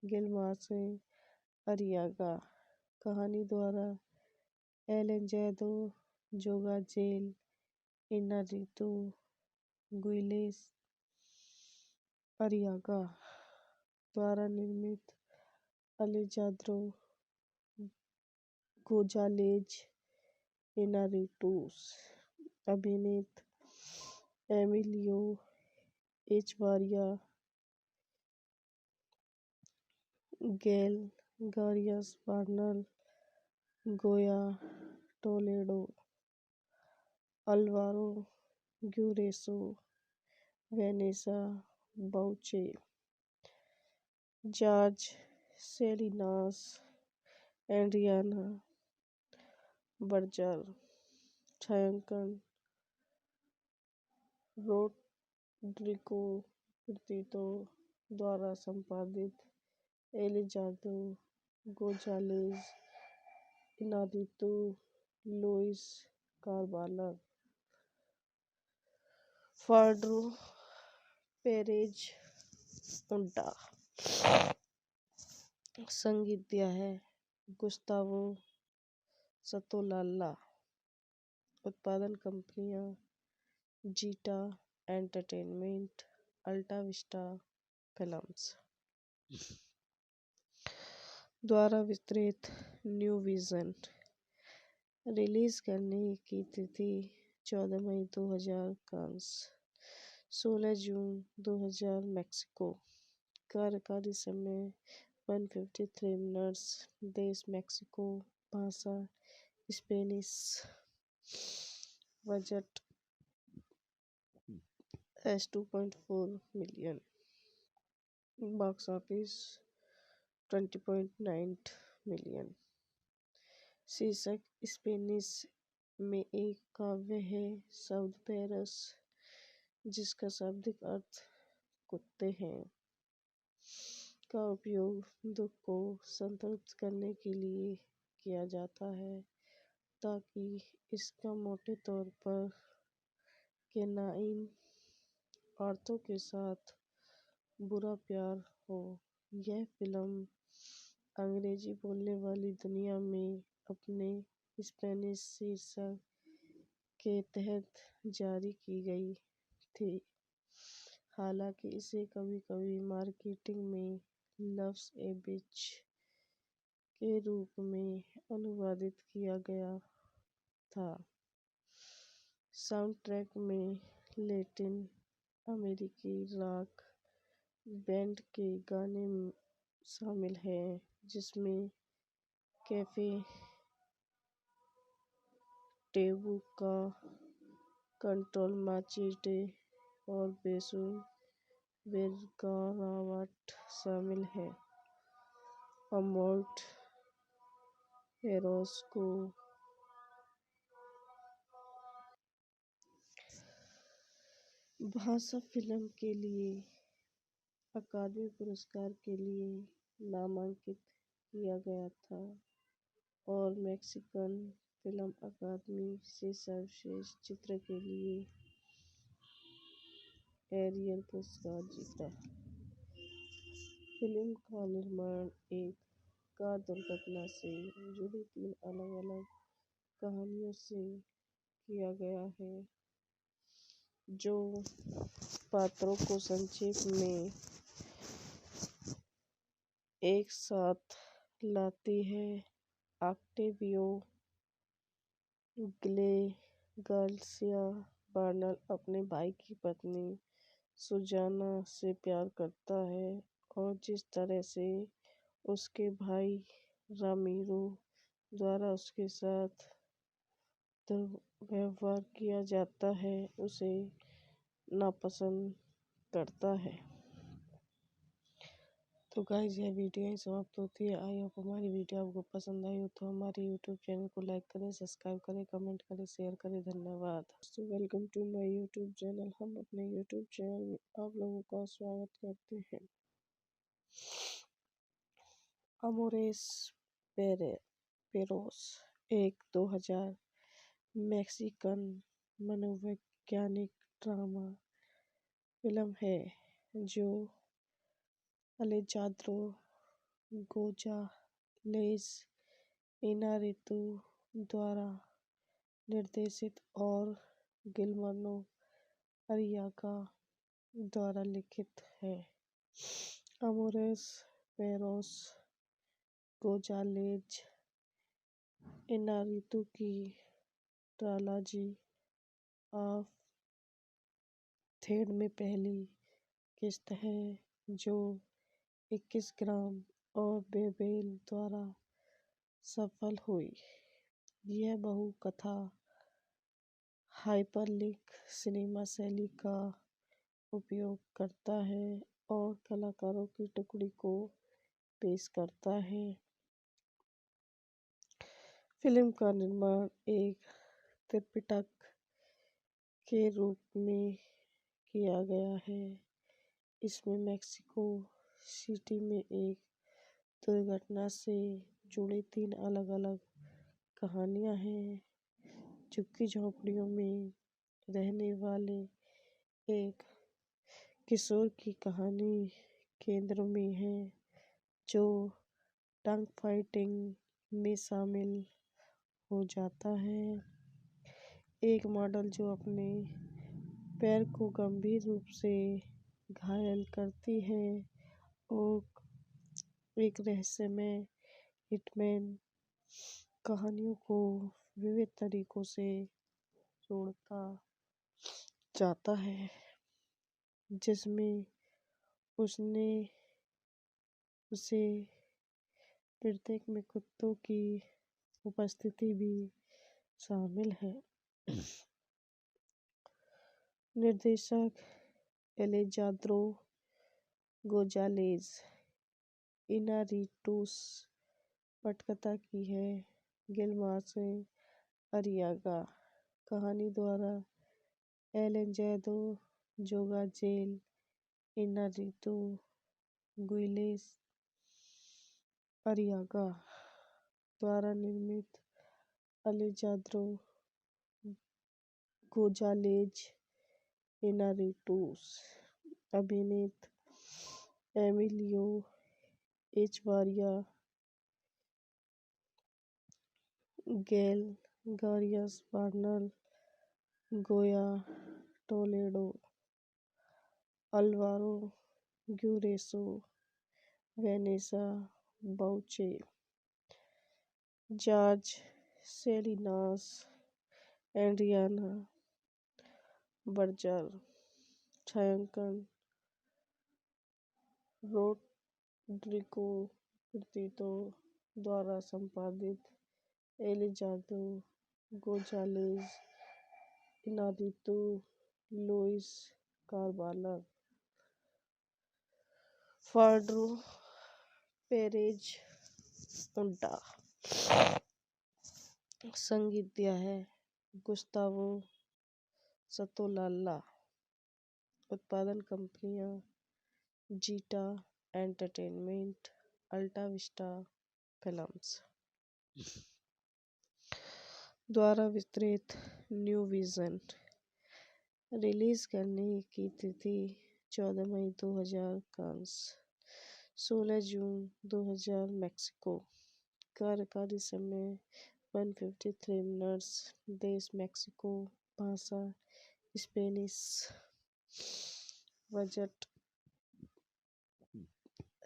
गिलर्मो अरियागा, कहानी द्वारा एलेजांद्रो गोंजालेज इनारितु गुइलेस अरियागा द्वारा निर्मित अलेजांद्रो गोंजालेज इनारितुस, अभिनेता Emilio Echevarria, Gael Garcia Bernal, Goya Toledo, Alvaro Guerrero, Vanessa Bauche, Jorge Salinas, Adriana Barraza. छायांकन रोड्रिगो प्रीतो द्वारा संपादित Alejandro Gonzalez Inarritu Luis Carballar, Fernando Perez Unda. संगीत दिया है गुस्तावो सतोलाला। उत्पादन कंपनियां जीटा एंटरटेनमेंट, अल्टा विस्टा फिल्म्स द्वारा वितरित। न्यू विजन रिलीज करने की तिथि 14 मई 2000 कांस, 16 जून 2000 मैक्सिको। कार्यकारी समय 153 मिनट्स। देश मैक्सिको। भाषा Spanish. Budget $2.4 million. Box office 20.9 million. शीर्षक स्पेनिश में एक काव्य है। शब्द पेरस, जिसका शाब्दिक अर्थ कुत्ते हैं, का उपयोग दुख को संतृप्त करने के लिए किया जाता है, ताकि इसका मोटे तौर पर केनाइन औरतों के साथ बुरा प्यार हो। यह फिल्म अंग्रेजी बोलने वाली दुनिया में अपने स्पेनिश शीर्षक के तहत जारी की गई थी। हालांकि इसे कभी-कभी मार्केटिंग में लव्स ए बिच के रूप में अनुवादित किया गया था। साउंड ट्रैक में लैटिन अमेरिकी रॉक बैंड के गाने शामिल हैं, जिसमें कैफे टेबू का कंट्रोल माचेटे और बेसू बेरगारावाट शामिल है। अमोर्ट एरोस को भाषा फिल्म के लिए अकादमी पुरस्कार के लिए नामांकित किया गया था और मैक्सिकन फिल्म अकादमी से सर्वश्रेष्ठ चित्र के लिए एरियल पुरस्कार जीता। फिल्म का निर्माण एक कार दुर्घटना से जुड़ी 3 अलग-अलग कहानियों से किया गया है, जो पात्रों को संक्षेप में एक साथ लाती है। ऑक्टेवियो गार्सिया बर्नल अपने भाई की पत्नी सुजाना से प्यार करता है, और जिस तरह से उसके भाई रामिरो द्वारा उसके साथ दुर्व्यवहार किया जाता है, उसे नापसंद करता है। तो गाइस, यह वीडियो ही समाप्त होती है। आई होप हमारी वीडियो आपको पसंद आई हो तो हमारे यूट्यूब चैनल को लाइक करें, सब्सक्राइब करें, कमेंट करें, शेयर करें। धन्यवाद। तो welcome to my YouTube channel. हम अपने यूट्यूब चैनल में आप लोगों का स्वागत करते हैं। अमोरेस पेरोस एक 2000 मैक्सिकन मनोवैज्ञानिक ड्रामा फिल्म है, जो अलेजांद्रो गोंजालेस इनारितु द्वारा निर्देशित और गिलर्मो अरियागा द्वारा लिखित है। अमोरेस पेरोस गोंजालेज इनारितु की ट्रायलॉजी ऑफ थेड में पहली किस्त है, जो 21 ग्राम और बेबेल द्वारा सफल हुई। यह बहु-कथा हाइपरलिंक सिनेमा शैली का उपयोग करता है और कलाकारों की टुकड़ी को पेश करता है। फिल्म का निर्माण एक त्रिपिटक के रूप में किया गया है। इसमें मेक्सिको सिटी में एक दुर्घटना से जुड़ी 3 अलग-अलग कहानियां हैं। झुग्गी-झोंपड़ियों में रहने वाले एक किशोर की कहानी केंद्र में है, जो टंग फाइटिंग में शामिल हो जाता है। एक मॉडल जो अपने पैर को गंभीर रूप से घायल करती है और एक रहस्यमय हिटमैन कहानियों को विविध तरीकों से जोड़ता जाता है, जिसमें उसने उसे प्रत्येक में कुत्तों की उपस्थिति भी शामिल है। निर्देशक एलेजांद्रो गोंजालेज इनारिटूस, पटकथा की है गिलर्मो अरियागा, कहानी द्वारा एलेजांद्रो गोंजालेज इनारिटू गुइलेस अरियागा द्वारा निर्मित एलेजांद्रो गोंजालेज इनारिटूस, अभिनीत Emilio Echevarria Gael Garcia Bernal Goya Toledo Alvaro Guerrero Vanessa Bauche Jorge Salinas Adriana Barraza, छायांकन रोड्रिगो प्रीतो द्वारा संपादित Alejandro Gonzalez Inarritu Luis Carballar Fernando Perez Unda, संगीत दिया है गुस्तावो संताोलाल्ला, उत्पादन कंपनियां जीटा एंटरटेनमेंट, अल्टा विस्टा फिल्म्स द्वारा वितरित। न्यू विजन रिलीज करने की तिथि 14 मई 2000 कांस, 16 जून 2000 मैक्सिको, कार्यकारी समय 153 मिनट्स, देश मैक्सिको, भाषा Spanish, budget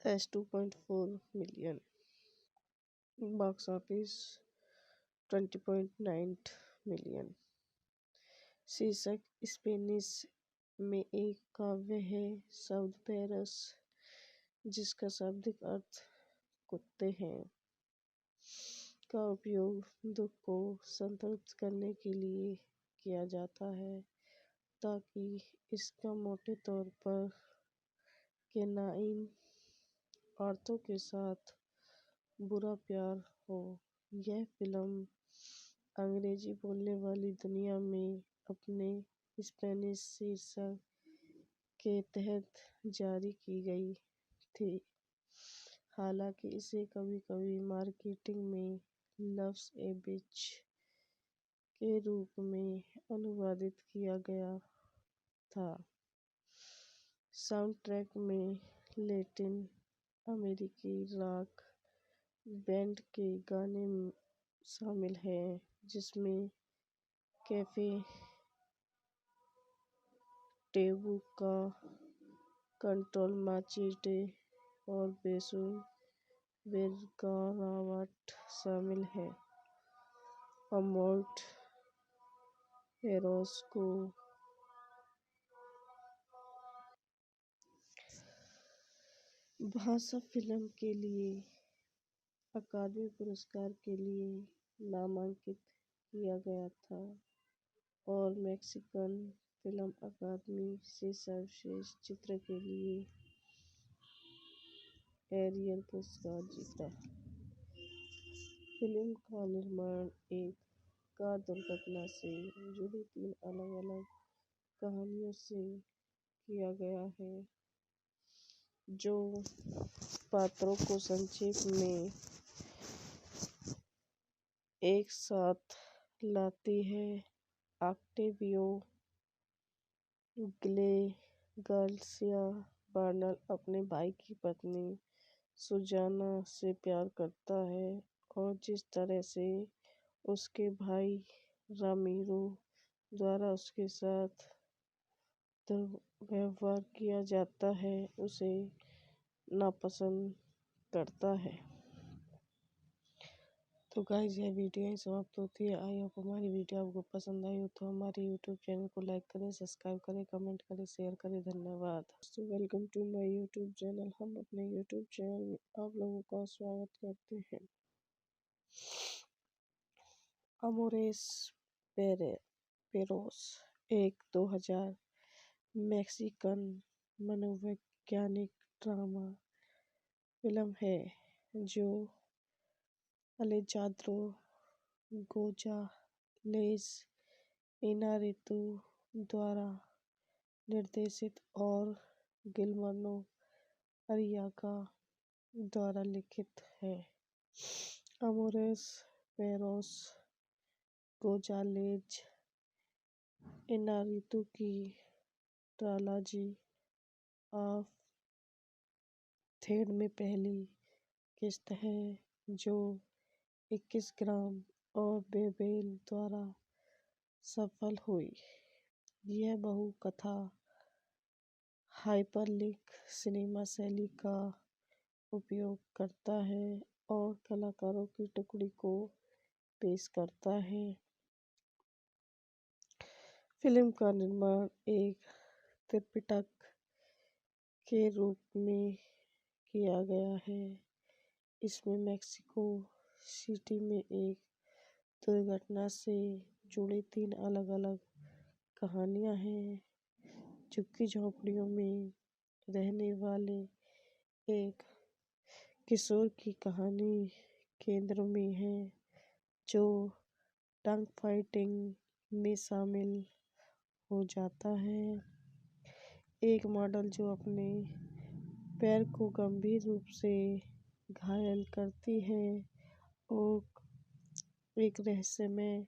$2.4 million, box office 20.9 million. शीर्षक स्पेनिश में एक काव्य है शब्द पेरस, जिसका शाब्दिक अर्थ कुत्ते हैं, का उपयोग दुख को संतृप्त करने के लिए किया जाता है, ताकि इसका मोटे तौर पर केनाइन औरतों के साथ बुरा प्यार हो। यह फिल्म अंग्रेजी बोलने वाली दुनिया में अपने स्पेनिश शीर्षक के तहत जारी की गई थी, हालांकि इसे कभी-कभी मार्केटिंग में लव्स ए बिच के रूप में अनुवादित किया गया था। साउंडट्रैक में लैटिन अमेरिकी रॉक बैंड के गाने शामिल हैं, जिसमें कैफे टैबू का कंट्रोल माचेटे और बेसू बेरगरावाट शामिल है। अमोल्ट एरोस को भाषा फिल्म के लिए अकादमी पुरस्कार के लिए नामांकित किया गया था और मैक्सिकन फिल्म अकादमी से सर्वश्रेष्ठ चित्र के लिए एरियल पुरस्कार जीता। फिल्म का निर्माण एक कार दुर्घटना से जुड़ी 3 अलग-अलग कहानियों से किया गया है, जो पात्रों को संक्षेप में एक साथ लाती है। ऑक्टेवियो गार्सिया बर्नल अपने भाई की पत्नी सुजाना से प्यार करता है और जिस तरह से उसके भाई रामीरो द्वारा उसके साथ दुर्व्यवहार किया जाता है उसे नापसंद करता है। तो गाइस यह वीडियो यहीं समाप्त होती है। आई होप हमारी वीडियो आपको पसंद आई हो तो हमारे यूट्यूब चैनल को लाइक करें, सब्सक्राइब करें, कमेंट करें, शेयर करें। धन्यवाद। दोस्तों welcome to my YouTube channel. हम अपने यूट्यूब चैनल में आप लोगों का स्वागत करते हैं। अमोरेस पेरोस एक 2000 मैक्सिकन मनोवैज्ञानिक ड्रामा फिल्म है जो अलेजांद्रो गोंजालेज इनारितु द्वारा निर्देशित और गिलर्मो अरियागा द्वारा लिखित है। अमोरेस पेरोस गोंजालेज इनारितु की ट्रायलॉजी ऑफ थेड में पहली किस्त है जो 21 ग्राम और बेबेल द्वारा सफल हुई। यह बहुकथा हाइपरलिंक सिनेमा शैली का उपयोग करता है और कलाकारों की टुकड़ी को पेश करता है। फिल्म का निर्माण एक त्रिपिटक के रूप में किया गया है। इसमें मेक्सिको सिटी में एक दुर्घटना से जुड़ी 3 अलग-अलग कहानियां हैं। झुग्गी झोंपड़ियों में रहने वाले एक किशोर की कहानी केंद्र में है जो टंग फाइटिंग में शामिल हो जाता है। एक मॉडल जो अपने पैर को गंभीर रूप से घायल करती है और एक रहस्यमय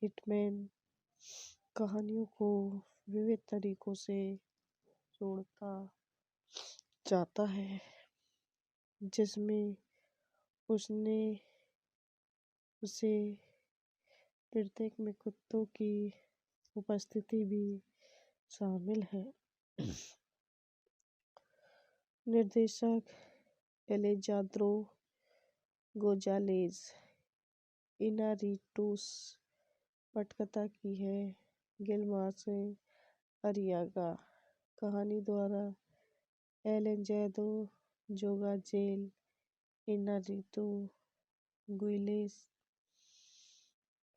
हिटमैन कहानियों को विविध तरीकों से जोड़ता जाता है जिसमें उसने उसे प्रत्येक में कुत्तों की उपस्थिति भी शामिल है। निर्देशक एलेजांद्रो गोंजालेज इनारिटूस पटकथा की है गिलर्मो अरियागा। कहानी द्वारा एलेजांद्रो गोंजालेज इनारितु गुइलेस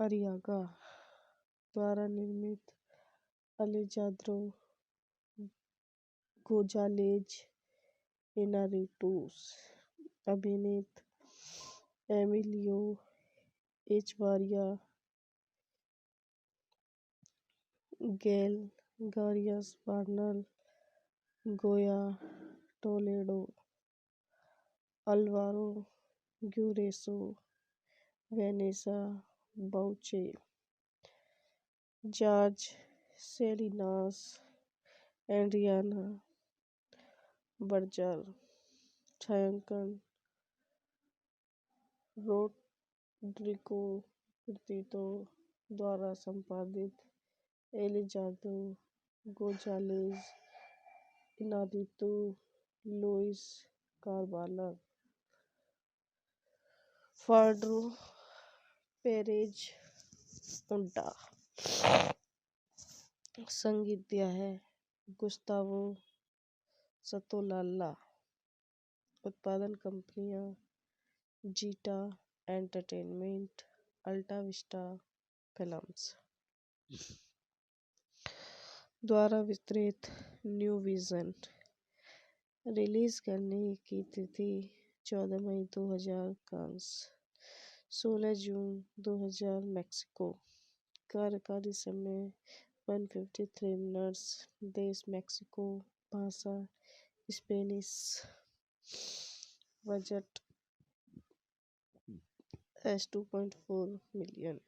अरियागा द्वारा निर्मित अलेजांद्रो गोंजालेज इनारिटूस अभिनीत Emilio Echevarria Gael Garcia Bernal Goya Toledo Alvaro Guerrero Vanessa Bauche Jorge Salinas Adriana Barraza. छायांकन रोड्रिगो प्रीतो द्वारा संपादित Alejandro Gonzalez Inarritu Luis Carballar Fernando Perez Unda. संगीत दिया है गुस्तावो संताोलाला। उत्पादन कंपनियां जीटा एंटरटेनमेंट अल्टा विस्टा फिल्म्स द्वारा वितरित। New vision. रिलीज करने की तिथि 14 मई 2000 कांस 16 जून 2000 मेक्सिको। कार्यकारी समय 153 मिनट्स। देश मेक्सिको। भाषा Spanish. Budget $2.4 million.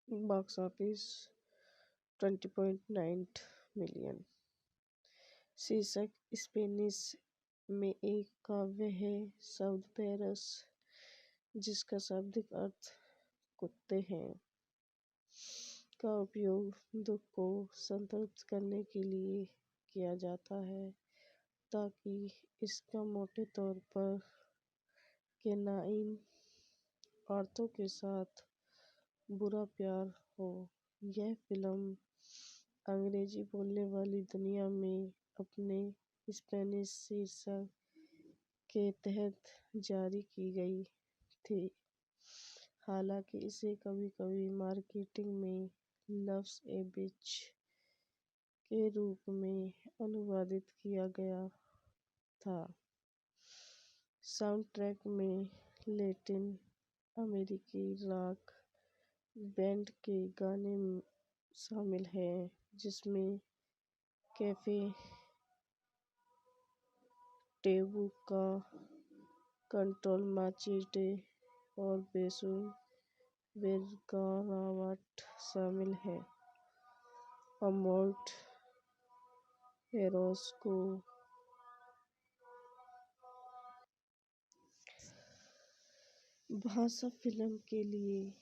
Box office 20.9 million. शीर्षक स्पेनिश में एक काव्य है शब्द पेरस, जिसका शाब्दिक अर्थ कुत्ते हैं, का उपयोग दुख को संतृप्त करने के लिए किया जाता है, ताकि इसका मोटे तौर पर केनाइन औरतों के साथ बुरा प्यार हो। यह फिल्म अंग्रेजी बोलने वाली दुनिया में अपने स्पेनिश शीर्षक के तहत जारी की गई थी। हालांकि इसे कभी-कभी मार्केटिंग में लव्स ए बिच के रूप में अनुवादित किया गया था। साउंड ट्रैक में लैटिन अमेरिकी रॉक बैंड के गाने शामिल हैं, जिसमें कैफे टेबू का कंट्रोल माचेटे और बेसू बेरगारावाट शामिल है। अमोर्ट एरोस को भाषा फिल्म के लिए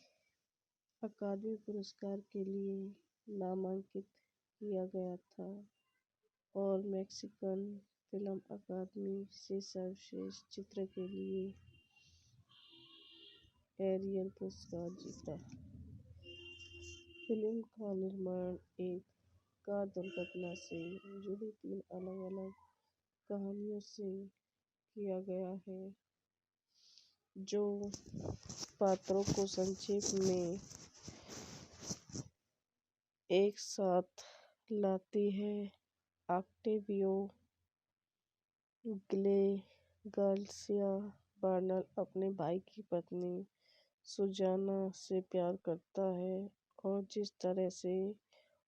अकादमी पुरस्कार के लिए नामांकित किया गया था और मैक्सिकन फिल्म अकादमी से सर्वश्रेष्ठ चित्र के लिए एरियल पुरस्कार जीता। फिल्म का निर्माण एक कार दुर्घटना से जुड़ी 3 अलग-अलग कहानियों से किया गया है, जो पात्रों को संक्षेप में एक साथ लाती है। ऑक्टेवियो गार्सिया बर्नल अपने भाई की पत्नी सुजाना से प्यार करता है, और जिस तरह से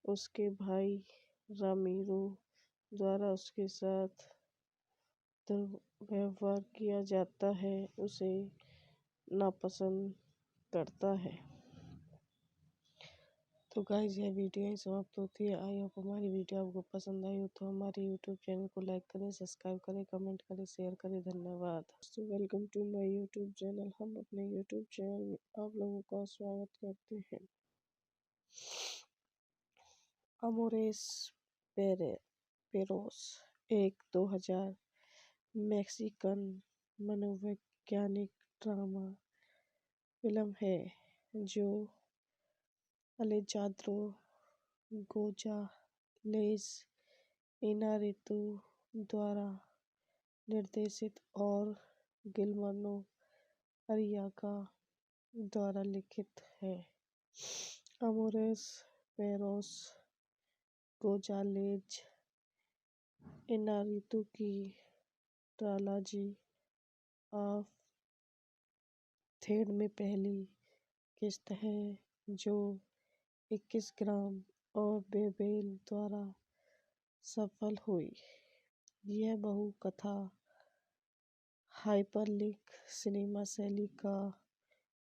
उसके भाई रामिरो द्वारा उसके साथ दुर्व्यवहार किया जाता है, उसे नापसंद करता है। तो गाइस, यह वीडियो ही समाप्त होती है। आई होप हमारी वीडियो आपको पसंद आई हो तो हमारे यूट्यूब चैनल को लाइक करें, सब्सक्राइब करें, कमेंट करें, शेयर करें। धन्यवाद। दोस्तों, welcome to my YouTube channel. हम अपने यूट्यूब चैनल में आप लोगों का स्वागत करते हैं। अमोरेस पेरोस एक 2000 मैक्सिकन मनोवैज्ञानिक ड्रामा फिल्म है जो अलेजांद्रो गोंजालेज इनारितु द्वारा निर्देशित और गिलर्मो अरियागा द्वारा लिखित है। अमोरेस पेरोस गोंजालेज इनारितु की ट्रायलॉजी ऑफ थेड में पहली किस्त है, जो 21 ग्राम और बेबेल द्वारा सफल हुई। यह बहु कथा हाइपरलिंक सिनेमा शैली का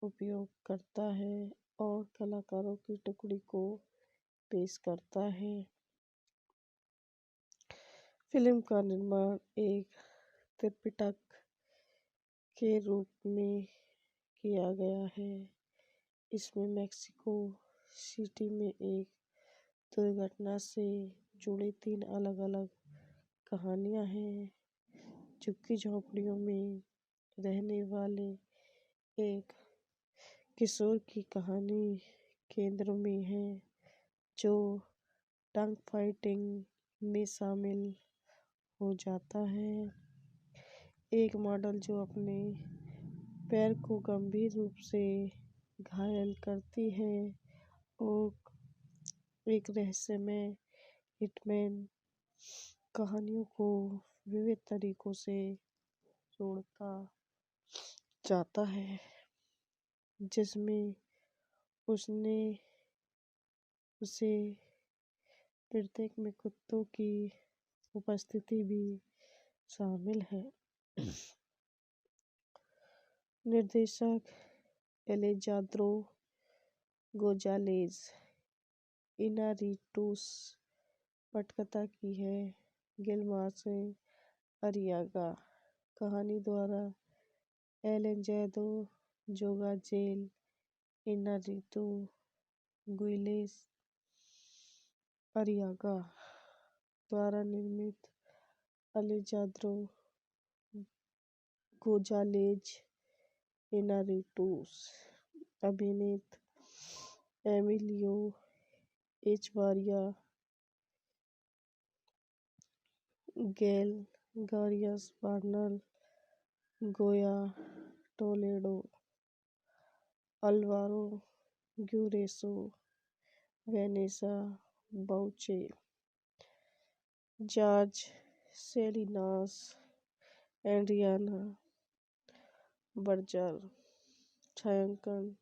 उपयोग करता है और कलाकारों की टुकड़ी को पेश करता है। फिल्म का निर्माण एक त्रिपिटक के रूप में किया गया है। इसमें मेक्सिको सिटी में एक दुर्घटना से जुड़ी 3 अलग-अलग कहानियां हैं। झुग्गी झोंपड़ियों में रहने वाले एक किशोर की कहानी केंद्र में है, जो टंग फाइटिंग में शामिल हो जाता है। एक मॉडल जो अपने पैर को गंभीर रूप से घायल करती है और एक रहस्यमय हिटमैन कहानियों को विविध तरीकों से जोड़ता जाता है, जिसमें उसे प्रत्येक में कुत्तों की उपस्थिति भी शामिल है। निर्देशक एलेजांद्रो गोंजालेज इनारितुस, पटकथा की है गिलर्मो अरियागा। कहानी द्वारा एलन जैदो, जोगा जेल, इनारितु गुइलेस अरियागा द्वारा निर्मित अलेजाद्रो गोजालेज इनारिटूस। अभिनेत Emilio Echevarria, Gael Garcia Bernal, Goya Toledo, Alvaro Guerrero, Vanessa Bauche, Jorge Salinas, Adriana Barraza. छायांकन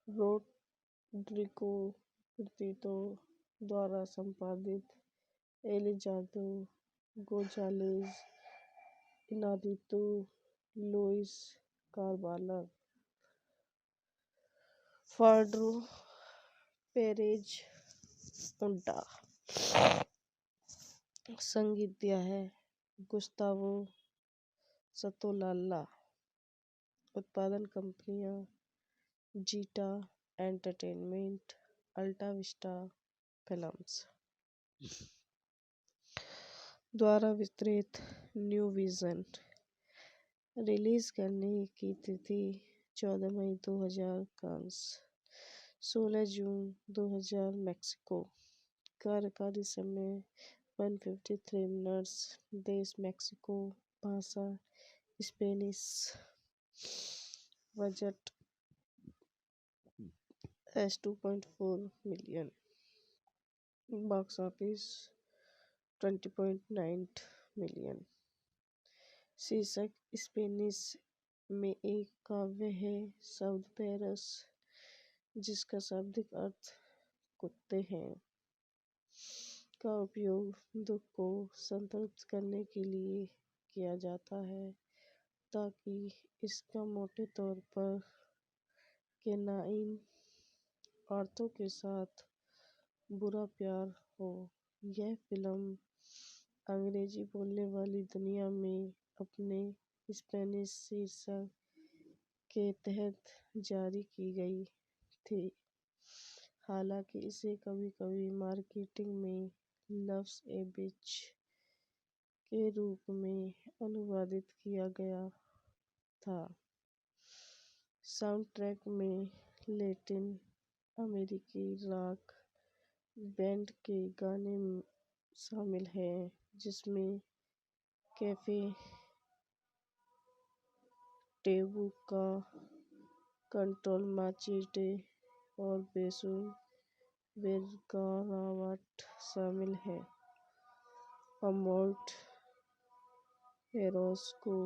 रोड्रिगो प्रीतो द्वारा संपादित Alejandro Gonzalez Inarritu Luis Carballar, Fernando Perez Unda. संगीत दिया है गुस्तावो सतोलाला। उत्पादन कंपनियां जीटा एंटरटेनमेंट, अल्टा विस्टा फिल्म्स। द्वारा वितरित न्यू विजन। रिलीज करने की तिथि 14 मई 2000 कांस, 16 जून 2000 मैक्सिको। कार्यकारी समय 153 मिनट्स। देश मैक्सिको। भाषा Spanish. Budget $2.4 million. Box office 20.9 million. शीर्षक स्पेनिश में एक काव्य है। शब्द पेरस, जिसका शाब्दिक अर्थ कुत्ते हैं, का उपयोग दुख को संतृप्त करने के लिए किया जाता है, ताकि इसका मोटे तौर पर केनाइन औरतों के साथ बुरा प्यार हो। यह फिल्म अंग्रेजी बोलने वाली दुनिया में अपने स्पेनिश शीर्षक के तहत जारी की गई थी। हालांकि इसे कभी कभी मार्केटिंग में लव्स ए बिच के रूप में अनुवादित किया गया था। साउंड ट्रैक में लैटिन अमेरिकी रॉक बैंड के गाने शामिल हैं, जिसमें कैफे टेबू का कंट्रोल माचेटे और बेसू बेरगारावाट शामिल है। अमोल्ट एरोस को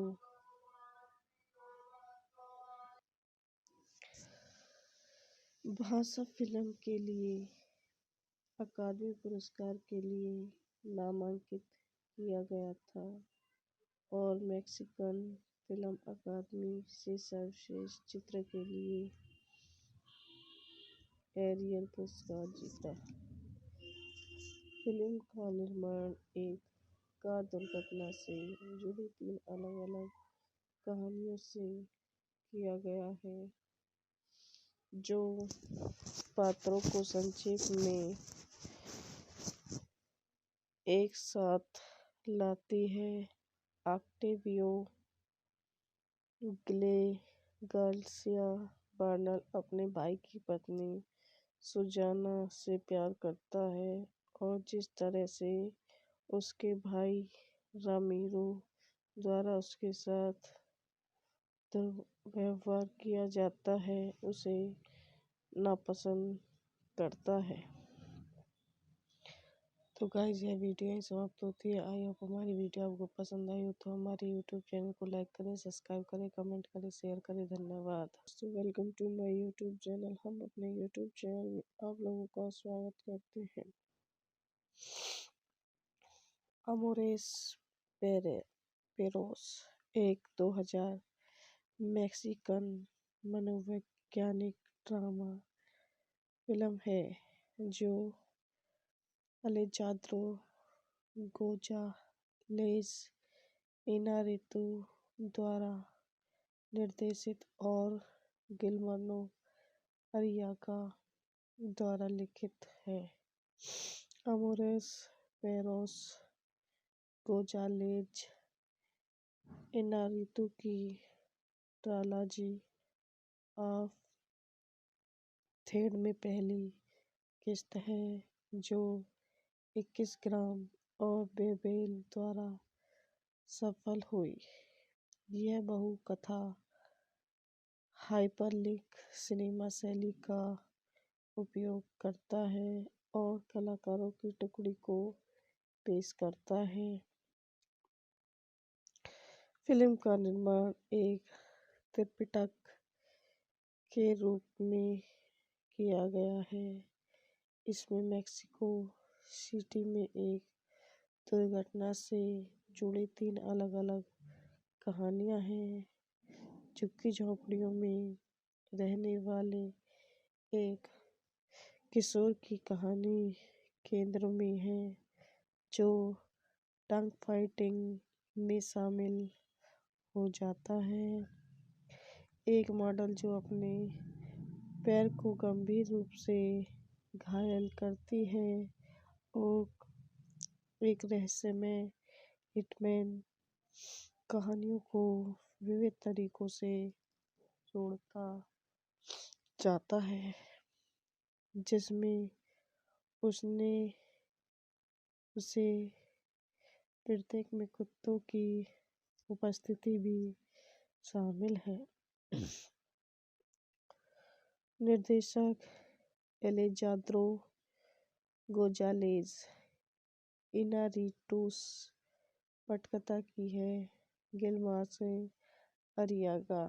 भाषा फिल्म के लिए अकादमी पुरस्कार के लिए नामांकित किया गया था और मैक्सिकन फिल्म अकादमी से सर्वश्रेष्ठ चित्र के लिए एरियल पुरस्कार जीता। फिल्म का निर्माण एक कार दुर्घटना से जुड़ी 3 अलग-अलग कहानियों से किया गया है, जो पात्रों को संक्षेप में एक साथ लाती है। ऑक्टेवियो गार्सिया बार्नल अपने भाई की पत्नी सुजाना से प्यार करता है, और जिस तरह से उसके भाई रामिरो द्वारा उसके साथ दुर्व्यवहार किया जाता है, उसे नापसंद करता है। तो गाइस, यह वीडियो ही समाप्त होती है। आई होप हमारी वीडियो आपको पसंद आई हो तो हमारे यूट्यूब चैनल को लाइक करें, सब्सक्राइब करें, कमेंट करें, शेयर करें। धन्यवाद। दोस्तों, welcome to my YouTube channel. हम अपने यूट्यूब चैनल में आप लोगों का स्वागत करते हैं। अमोरेस पेरोस एक 2000 मैक्सिकन मनोवैज्ञानिक ड्रामा फिल्म है, जो अलेजांद्रो लेस इनारितु द्वारा निर्देशित और गिलर्मो अरियागा द्वारा लिखित है। अमोरेस पेरोस गोंजालेज इनारितु की ट्रालॉजी ऑफ थेड में पहली किस्त है जो 21 ग्राम और बेबेल द्वारा सफल हुई। यह बहु कथा हाइपरलिंक सिनेमा शैली का उपयोग करता है और कलाकारों की टुकड़ी को पेश करता है। फिल्म का निर्माण एक त्रिपिटक के रूप में किया गया है। इसमें मेक्सिको सिटी में एक दुर्घटना से जुड़ी 3 अलग-अलग कहानियां हैं। झुग्गी झोंपड़ियों में रहने वाले एक किशोर की कहानी केंद्र में है जो टंग फाइटिंग में शामिल हो जाता है। एक मॉडल जो अपने पैर को गंभीर रूप से घायल करती है और एक रहस्यमय हिटमैन कहानियों को विविध तरीकों से जोड़ता जाता है जिसमें उसने उसे प्रत्येक में कुत्तों की उपस्थिति भी शामिल है। निर्देशक एलेजांद्रो गोंजालेज इनारिटूस पटकथा की है गिलर्मो अरियागा।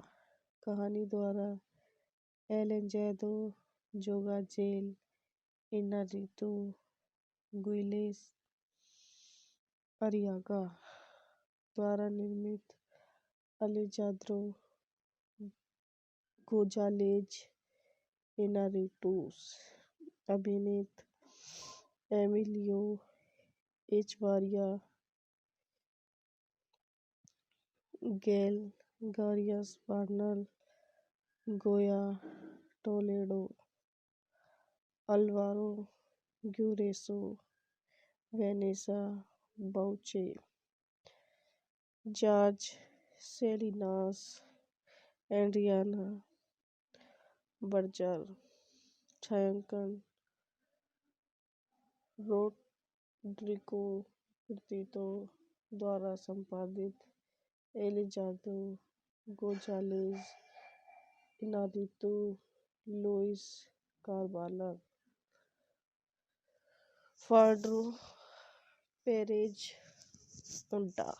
कहानी द्वारा एलेजांद्रो गोंजालेज इनारितू गुइलेस अरियागा द्वारा निर्मित एलेजांद्रो गोंजालेज इनारिटूस अभिनीत Emilio Echevarria Gael Garcia Bernal Goya Toledo Alvaro Guerrero Vanessa Bauche Jorge Salinas Adriana Barraza. छायांकन रोड्रिगो प्रीतो द्वारा संपादित Alejandro Gonzalez Inarritu Luis Carballar Fernando Perez Unda.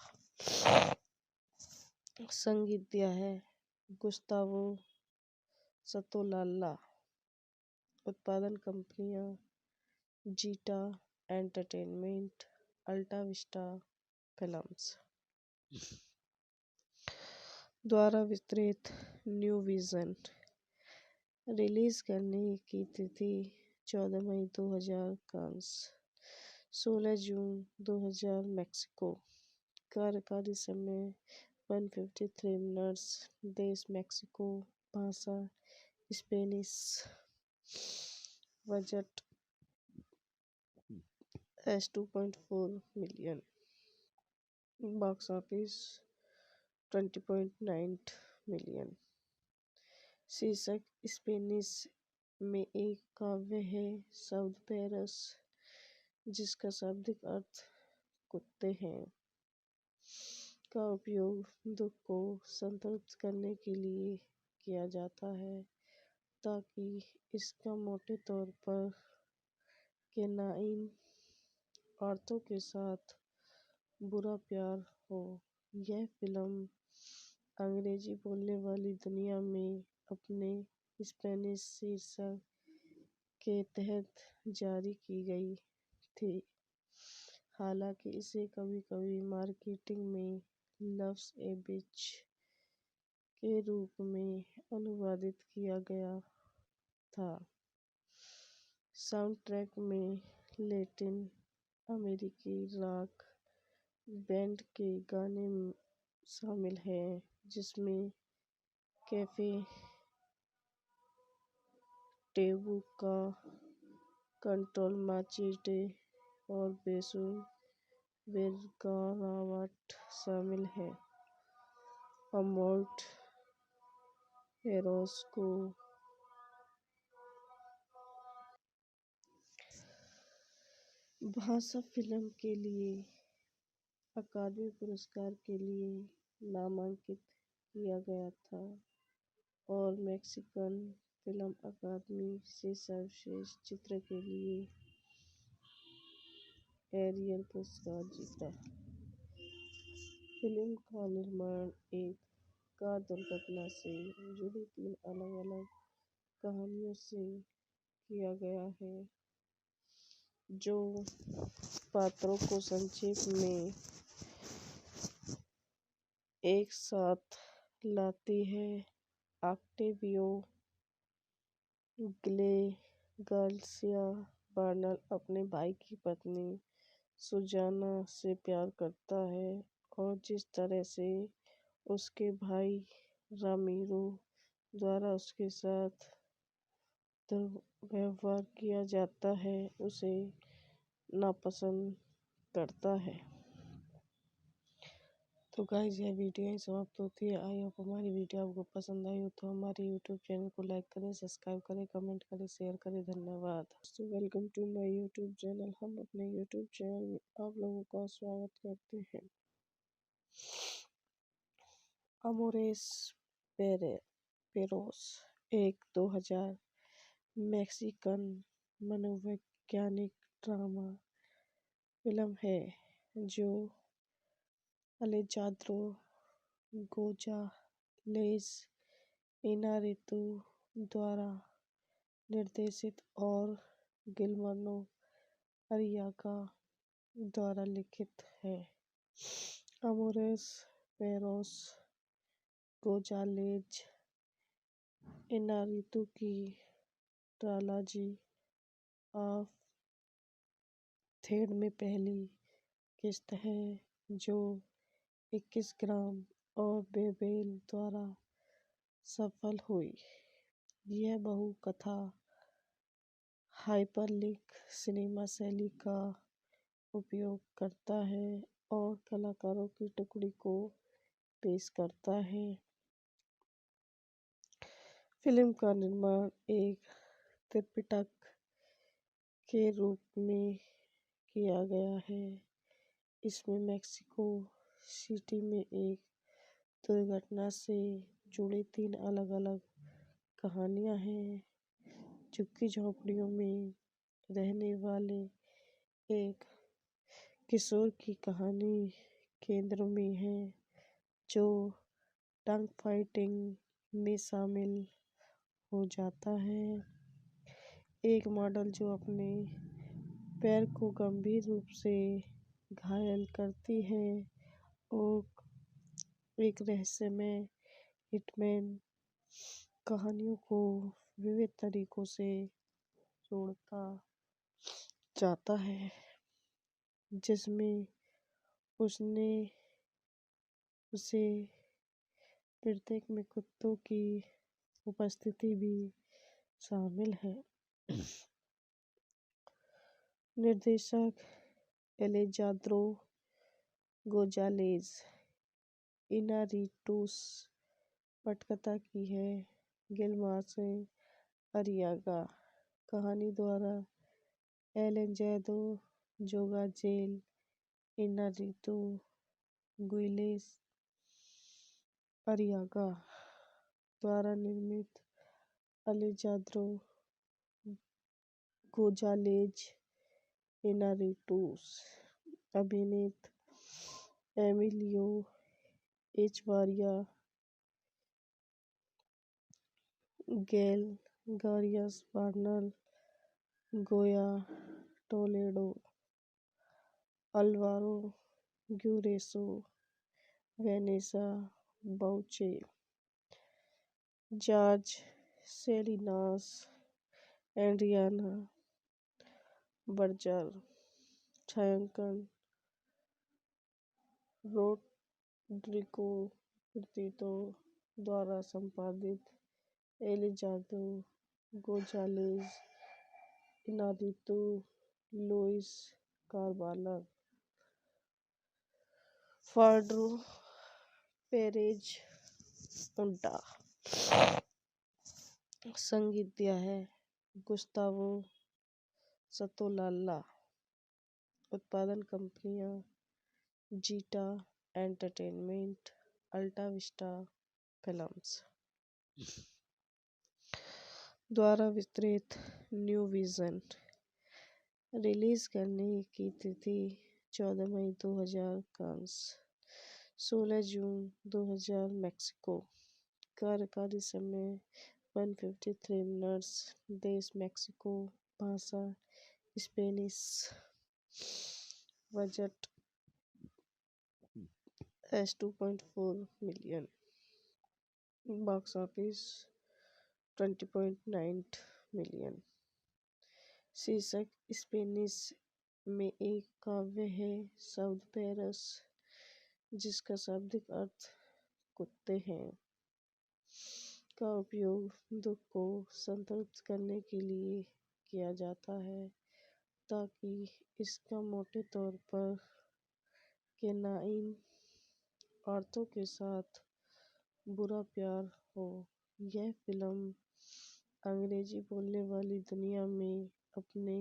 संगीत दिया है गुस्तावो संताोलाला। उत्पादन कंपनियां जीटा एंटरटेनमेंट अल्टा विस्टा फिल्म्स द्वारा वितरित। New vision. रिलीज करने की तिथि 14 मई 2000 कांस 16 जून 2000 मेक्सिको। कार्यकारी समय 153 मिनट्स। देश मेक्सिको। भाषा Spanish. Budget $2.4 million. Box office 20.9 million. शीर्षक स्पेनिश में एक काव्य है शब्द पेरस जिसका शाब्दिक अर्थ कुत्ते हैं का उपयोग दुख को संतृप्त करने के लिए किया जाता है ताकि इसका मोटे तौर पर केनाइन औरतों के साथ बुरा प्यार हो। यह फिल्म अंग्रेजी बोलने वाली दुनिया में अपने स्पेनिश शीर्षक के तहत जारी की गई थी। हालांकि इसे कभी-कभी मार्केटिंग में लव्स ए बिच के रूप में अनुवादित किया गया था। साउंडट्रैक में लैटिन अमेरिकी रॉक बैंड के गाने शामिल हैं, जिसमें कैफे टेबू का कंट्रोल माचेटे और बेसू बेरगारावट शामिल है। अमोल्ट एरोस को भाषा फिल्म के लिए अकादमी पुरस्कार के लिए नामांकित किया गया था और मैक्सिकन फिल्म अकादमी से सर्वश्रेष्ठ चित्र के लिए एरियल पुरस्कार जीता। फिल्म का निर्माण एक कार दुर्घटना से जुड़ी 3 अलग-अलग कहानियों से किया गया है, जो पात्रों को संक्षेप में एक साथ लाती है। ऑक्टेवियो गार्सिया बर्नल अपने भाई की पत्नी सुजाना से प्यार करता है और जिस तरह से उसके भाई रामिरो द्वारा उसके साथ दुर्व्यवहार किया जाता है, उसे नापसंद करता है। तो गाइस, यह वीडियो ही समाप्त होती है। आई होप हमारी वीडियो आपको पसंद आई हो तो हमारे यूट्यूब चैनल को लाइक करें, सब्सक्राइब करें, कमेंट करें, शेयर करें। धन्यवाद। तो welcome to my YouTube channel. हम अपने यूट्यूब चैनल में आप लोगों का स्वागत करते हैं। अमोरेस पेरोस एक 2000 मैक्सिकन मनोवैज्ञानिक ड्रामा फिल्म है जो अलेजांद्रो गोंजालेज इनारितु द्वारा निर्देशित और गिलर्मो अरियागा द्वारा लिखित है। अमोरेस पेरोस गोंजालेज इनारितु की ट्रायलॉजी ऑफ थेड में पहली किस्त है जो 21 ग्राम और बेबेल द्वारा सफल हुई। यह बहु-कथा हाइपरलिंक सिनेमा शैली का उपयोग करता है और कलाकारों की टुकड़ी को पेश करता है। फिल्म का निर्माण एक त्रिपिटक के रूप में किया गया है। इसमें मेक्सिको सिटी में एक दुर्घटना से जुड़ी 3 अलग-अलग कहानियां हैं। झुग्गी-झोंपड़ियों में रहने वाले एक किशोर की कहानी केंद्र में है, जो टंग फाइटिंग में शामिल हो जाता है। एक मॉडल जो अपने पैर को गंभीर रूप से घायल करती है और एक रहस्यमय हिटमैन कहानियों को विविध तरीकों से जोड़ता जाता है, जिसमें उसे प्रत्येक में कुत्तों की उपस्थिति भी शामिल है। निर्देशक एलेजांद्रो गोंजालेज इनारितुस, पटकथा की है गिलर्मो अरियागा, कहानी द्वारा एलेजांद्रो गोंजालेज इनारितु गुइलेस अरियागा द्वारा निर्मित अलेजांद्रो गोंजालेज इनारितुस, अभिनीत Emilio Echevarria, Gael Garcia Bernal, Goya Toledo, Alvaro Guerrero, Vanessa Bauche, Jorge Salinas, Adriana Barraza, छायांकन रोड्रिगो प्रीतो द्वारा संपादित Alejandro Gonzalez Inarritu Luis Carballar Fernando Perez Unda संगीत दिया है गुस्तावो सतोलाला। उत्पादन कंपनियां जीटा एंटरटेनमेंट, अल्टा विस्टा फिल्म्स। द्वारा वितरित न्यू विजन। रिलीज करने की तिथि 14 मई 2000 कांस, 16 जून 2000 मैक्सिको। कार्यकारी समय 153 मिनट्स। देश मैक्सिको। भाषा Spanish. Budget $2.4 million. Box office 20.9 million. शीर्षक स्पेनिश में एक काव्य है शब्द पेरस, जिसका शाब्दिक अर्थ कुत्ते हैं, का उपयोग दुख को संतृप्त करने के लिए किया जाता है, ताकि इसका मोटे तौर पर केनाइन औरतों के साथ बुरा प्यार हो। यह फिल्म अंग्रेजी बोलने वाली दुनिया में अपने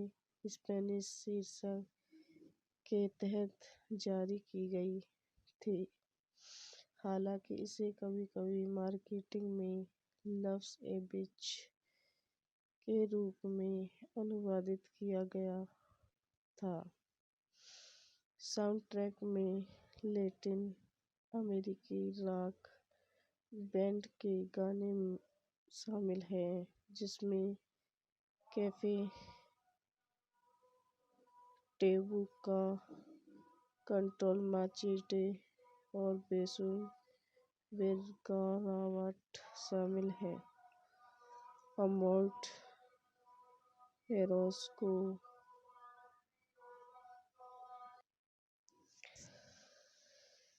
स्पेनिश शीर्षक के तहत जारी की गई थी। हालांकि इसे कभी-कभी मार्केटिंग में लव्स ए बिच के रूप में अनुवादित किया गया था। साउंडट्रैक में लैटिन अमेरिकी रॉक बैंड के गाने शामिल हैं, जिसमें कैफे टैबू का कंट्रोल माचेटे और बेसू बेरगरावट शामिल है। अमोर्ट एरोस को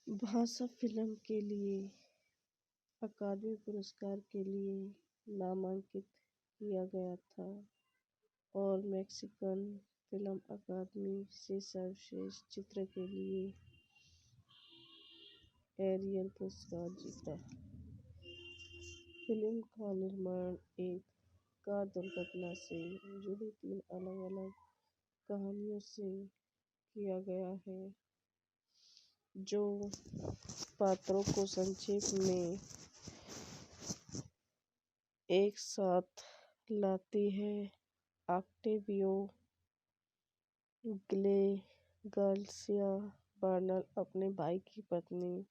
भाषा फिल्म के लिए अकादमी पुरस्कार के लिए नामांकित किया गया था और मैक्सिकन फिल्म अकादमी से सर्वश्रेष्ठ चित्र के लिए एरियल पुरस्कार जीता। फिल्म का निर्माण एक कार दुर्घटना से जुड़ी 3 अलग-अलग कहानियों से किया गया है, जो पात्रों को संक्षेप में एक साथ लाती है। ऑक्टेवियो गार्सिया बर्नल अपने भाई की पत्नी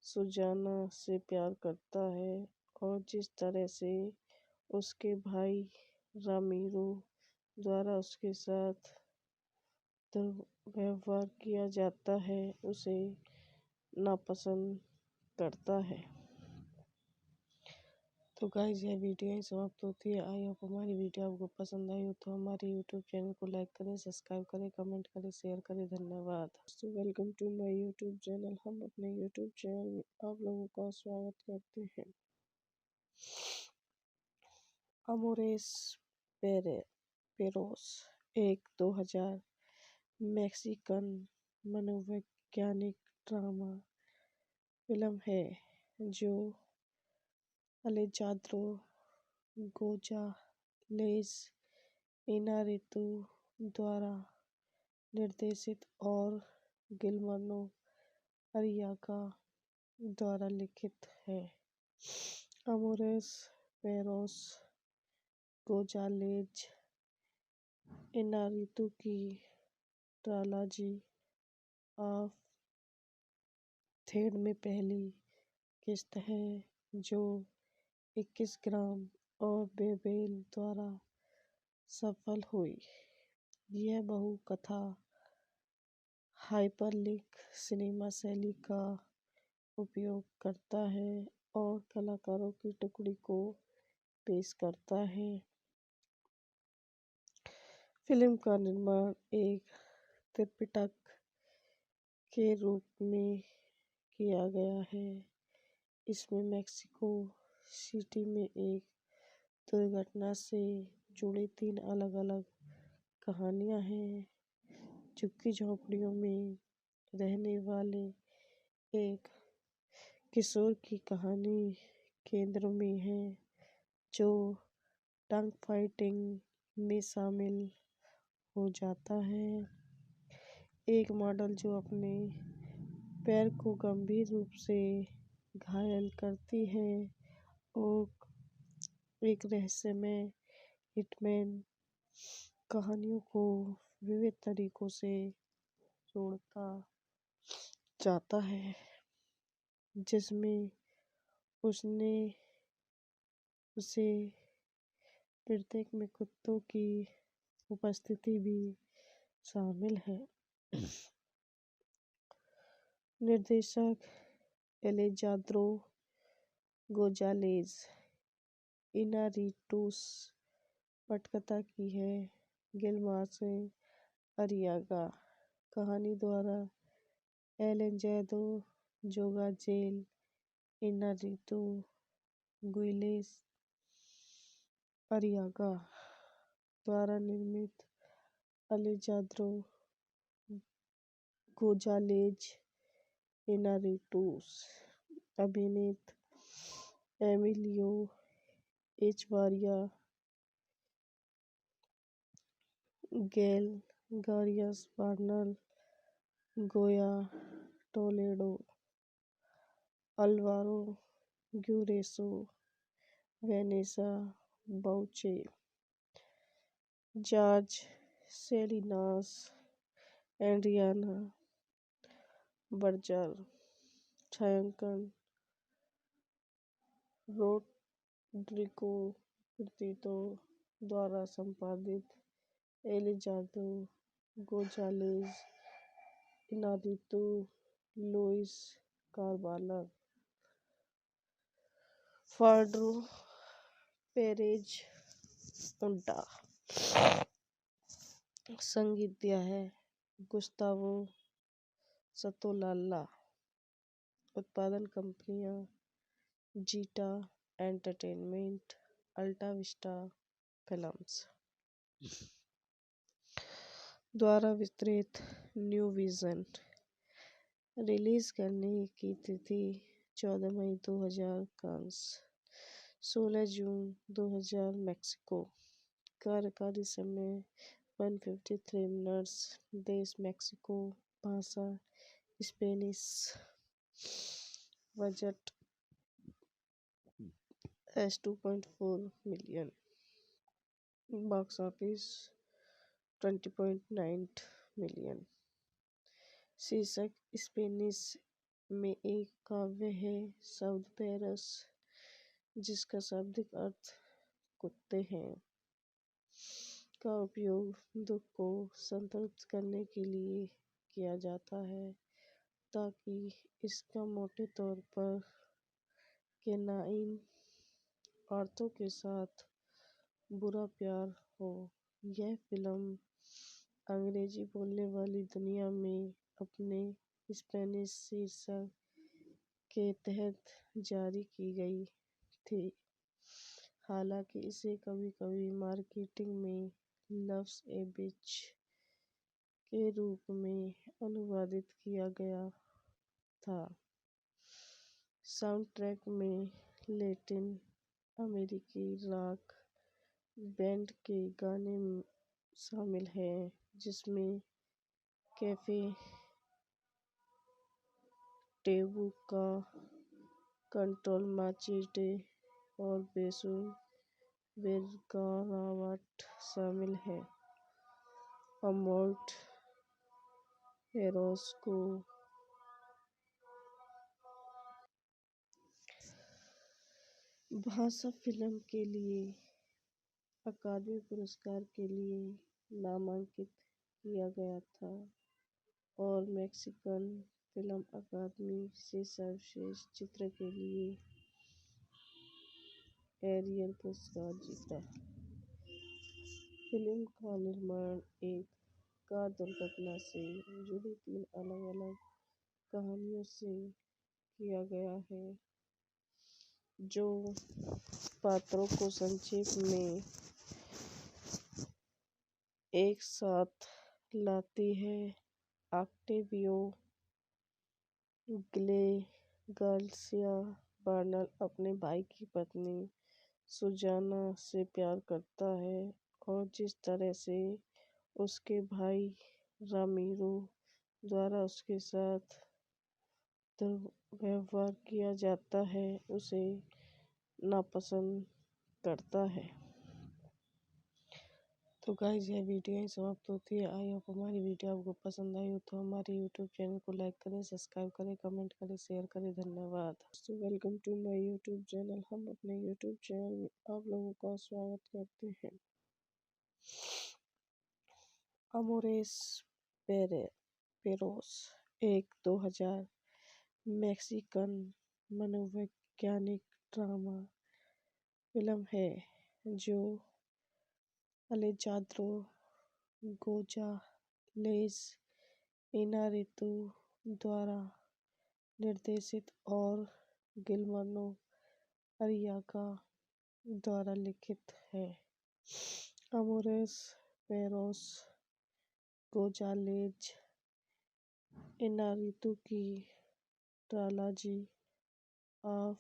सुजाना से प्यार करता है, और जिस तरह से उसके भाई रामिरो द्वारा उसके साथ दुर्व्यवहार किया जाता है, उसे नापसंद करता है। तो गाइस, यह वीडियो ही समाप्त होती है। आई होप हमारी वीडियो आपको पसंद आई हो तो हमारे यूट्यूब चैनल को लाइक करें, सब्सक्राइब करें, कमेंट करें, शेयर करें। धन्यवाद। तो welcome to my YouTube channel. हम अपने यूट्यूब चैनल में आप लोगों का स्वागत करते हैं। अमोरेस पेरोस एक 2000 मैक्सिकन मनोवैज्ञानिक ड्रामा फिल्म है, जो अलेजांद्रो गोंजालेज इनारितु द्वारा निर्देशित और गिलर्मो अरियागा द्वारा लिखित है। अमोरेस पेरोस गोंजालेज इनारितु की ट्रायलॉजी ऑफ थेड में पहली किस्त है, जो 21 ग्राम और बेबेल द्वारा सफल हुई। यह बहु कथा हाइपरलिंक सिनेमा शैली का उपयोग करता है और कलाकारों की टुकड़ी को पेश करता है। फिल्म का निर्माण एक त्रिपिटक के रूप में किया गया है। इसमें मेक्सिको सिटी में एक दुर्घटना से जुड़ी 3 अलग-अलग कहानियां हैं। झुग्गी झोंपड़ियों में रहने वाले एक किशोर की कहानी केंद्र में है, जो टंग फाइटिंग में शामिल हो जाता है। एक मॉडल जो अपने पैर को गंभीर रूप से घायल करती है और एक रहस्यमय हिटमैन कहानियों को विविध तरीकों से जोड़ता जाता है, जिसमें उसने उसे प्रत्येक में कुत्तों की उपस्थिति भी शामिल है। निर्देशक एलेजांद्रो गोंजालेज इनारिटूस, पटकथा की है गिलर्मो अरियागा, कहानी द्वारा एलेजांद्रो गोंजालेज इनारिटू गुइलेस अरियागा द्वारा निर्मित एलेजांद्रो गोंजालेज इनारिटूस, अभिनीत Emilio Echevarria Gael Garcia Bernal Goya Toledo Alvaro Guerrero Vanessa Bauche Jorge Salinas Adriana Barraza, छायांकन रोड्रिगो प्रीतो द्वारा संपादित Alejandro Gonzalez Inarritu Luis Carballar Fernando Perez Unda, संगीत दिया है गुस्तावो संताोलाला, उत्पादन कंपनियां जीटा एंटरटेनमेंट, अल्टा विस्टा फिल्म्स द्वारा वितरित। न्यू विजन, रिलीज करने की तिथि 14 मई 2000 कांस, 16 जून 2000 मेक्सिको, कार्यकारी समय 153 मिनट्स, देश मेक्सिको, भाषा Spanish, budget $2.4 million, box office 20.9 million. शीर्षक स्पेनिश में एक काव्य है, शब्द पेरस, जिसका शाब्दिक अर्थ कुत्ते हैं, का उपयोग दुख को संतृप्त करने के लिए किया जाता है, ताकि इसका मोटे तौर पर केनाइन औरतों के साथ बुरा प्यार हो। यह फिल्म अंग्रेजी बोलने वाली दुनिया में अपने स्पेनिश शीर्षक के तहत जारी की गई थी, हालांकि इसे कभी-कभी मार्केटिंग में लव्स ए बिच के रूप में अनुवादित किया गया था। साउंडट्रैक में लैटिन अमेरिकी रॉक बैंड के गाने शामिल हैं, जिसमें कैफे टेबुका, कंट्रोल माचेटे और बेसू वेरगारावाट शामिल हैं। अमोल्ट एरोस्को भाषा फिल्म के लिए अकादमी पुरस्कार के लिए नामांकित किया गया था और मैक्सिकन फिल्म अकादमी से सर्वश्रेष्ठ चित्र के लिए एरियल पुरस्कार जीता। फिल्म का निर्माण एक कार दुर्घटना से जुड़ी 3 अलग-अलग कहानियों से किया गया है, जो पात्रों को संक्षेप में एक साथ लाती है। ऑक्टेवियो ग्ले गार्सिया बर्नल अपने भाई की पत्नी सुजाना से प्यार करता है, और जिस तरह से उसके भाई रामीरो द्वारा उसके साथ दुर्व्यवहार किया जाता है, उसे नापसंद करता है। तो गाइस, यह वीडियो यहीं समाप्त होती है। आई होप हमारी वीडियो आपको पसंद आई हो तो हमारे यूट्यूब चैनल को लाइक करें, सब्सक्राइब करें, कमेंट करें, शेयर करें। धन्यवाद। तो welcome to my YouTube channel. हम अपने यूट्यूब चैनल में आप लोगों का स्वागत करते हैं। अमोरेस पेरोस एक 2000 मैक्सिकन मनोवैज्ञानिक ड्रामा फिल्म है, जो अलेजांद्रो गोंजालेज इनारितु द्वारा निर्देशित और गिलर्मो अरियागा द्वारा लिखित है। अमोरेस पेरोस गोंजालेज इनारितु की ट्रायलॉजी ऑफ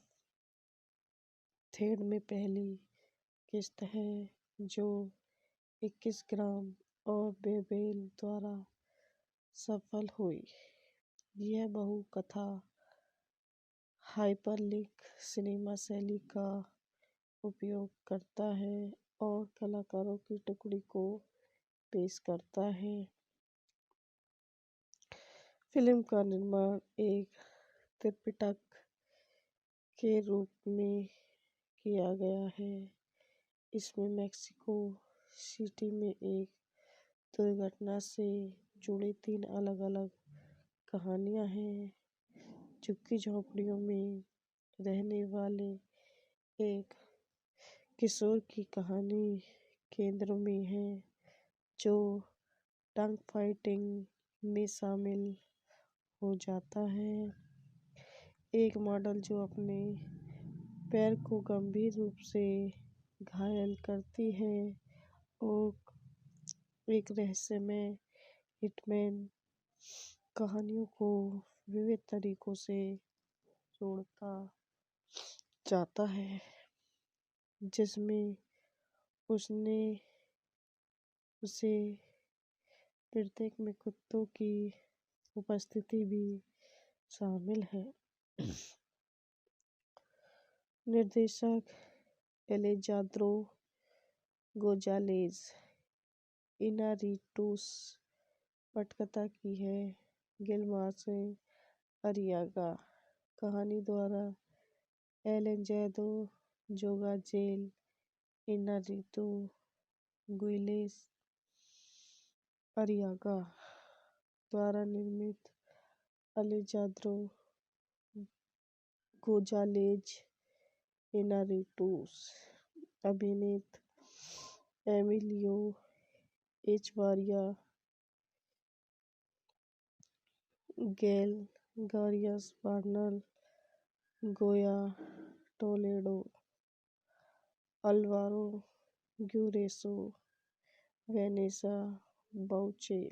थेड में पहली किस्त है, जो 21 ग्राम और बेबेल द्वारा सफल हुई। यह बहु-कथा हाइपरलिंक सिनेमा शैली का उपयोग करता है और कलाकारों की टुकड़ी को पेश करता है। फिल्म का निर्माण एक त्रिपिटक के रूप में किया गया है। इसमें मेक्सिको सिटी में एक दुर्घटना से जुड़ी 3 अलग-अलग कहानियां हैं। झुग्गी-झोंपड़ियों में रहने वाले एक किशोर की कहानी केंद्र में है, जो टंग फाइटिंग में शामिल हो जाता है। एक मॉडल जो अपने पैर को गंभीर रूप से घायल करती है, और एक रहस्यमय हिटमैन कहानियों को विविध तरीकों से जोड़ता जाता है, जिसमें उसे प्रत्येक में कुत्तों की उपस्थिति भी शामिल है। निर्देशक एलेजांद्रो गोंजालेज इनारिटूस, पटकथा की है गिलर्मो अरियागा, कहानी द्वारा एलेजांद्रो गोंजालेज इनारितु गुइलेस अरियागा द्वारा निर्मित अलेजांद्रो गोंजालेज इनारिटूस, अभिनेता Emilio Echevarria, Gael Garcia Bernal, Goya Toledo, Alvaro Guerrero, Vanessa Bauche,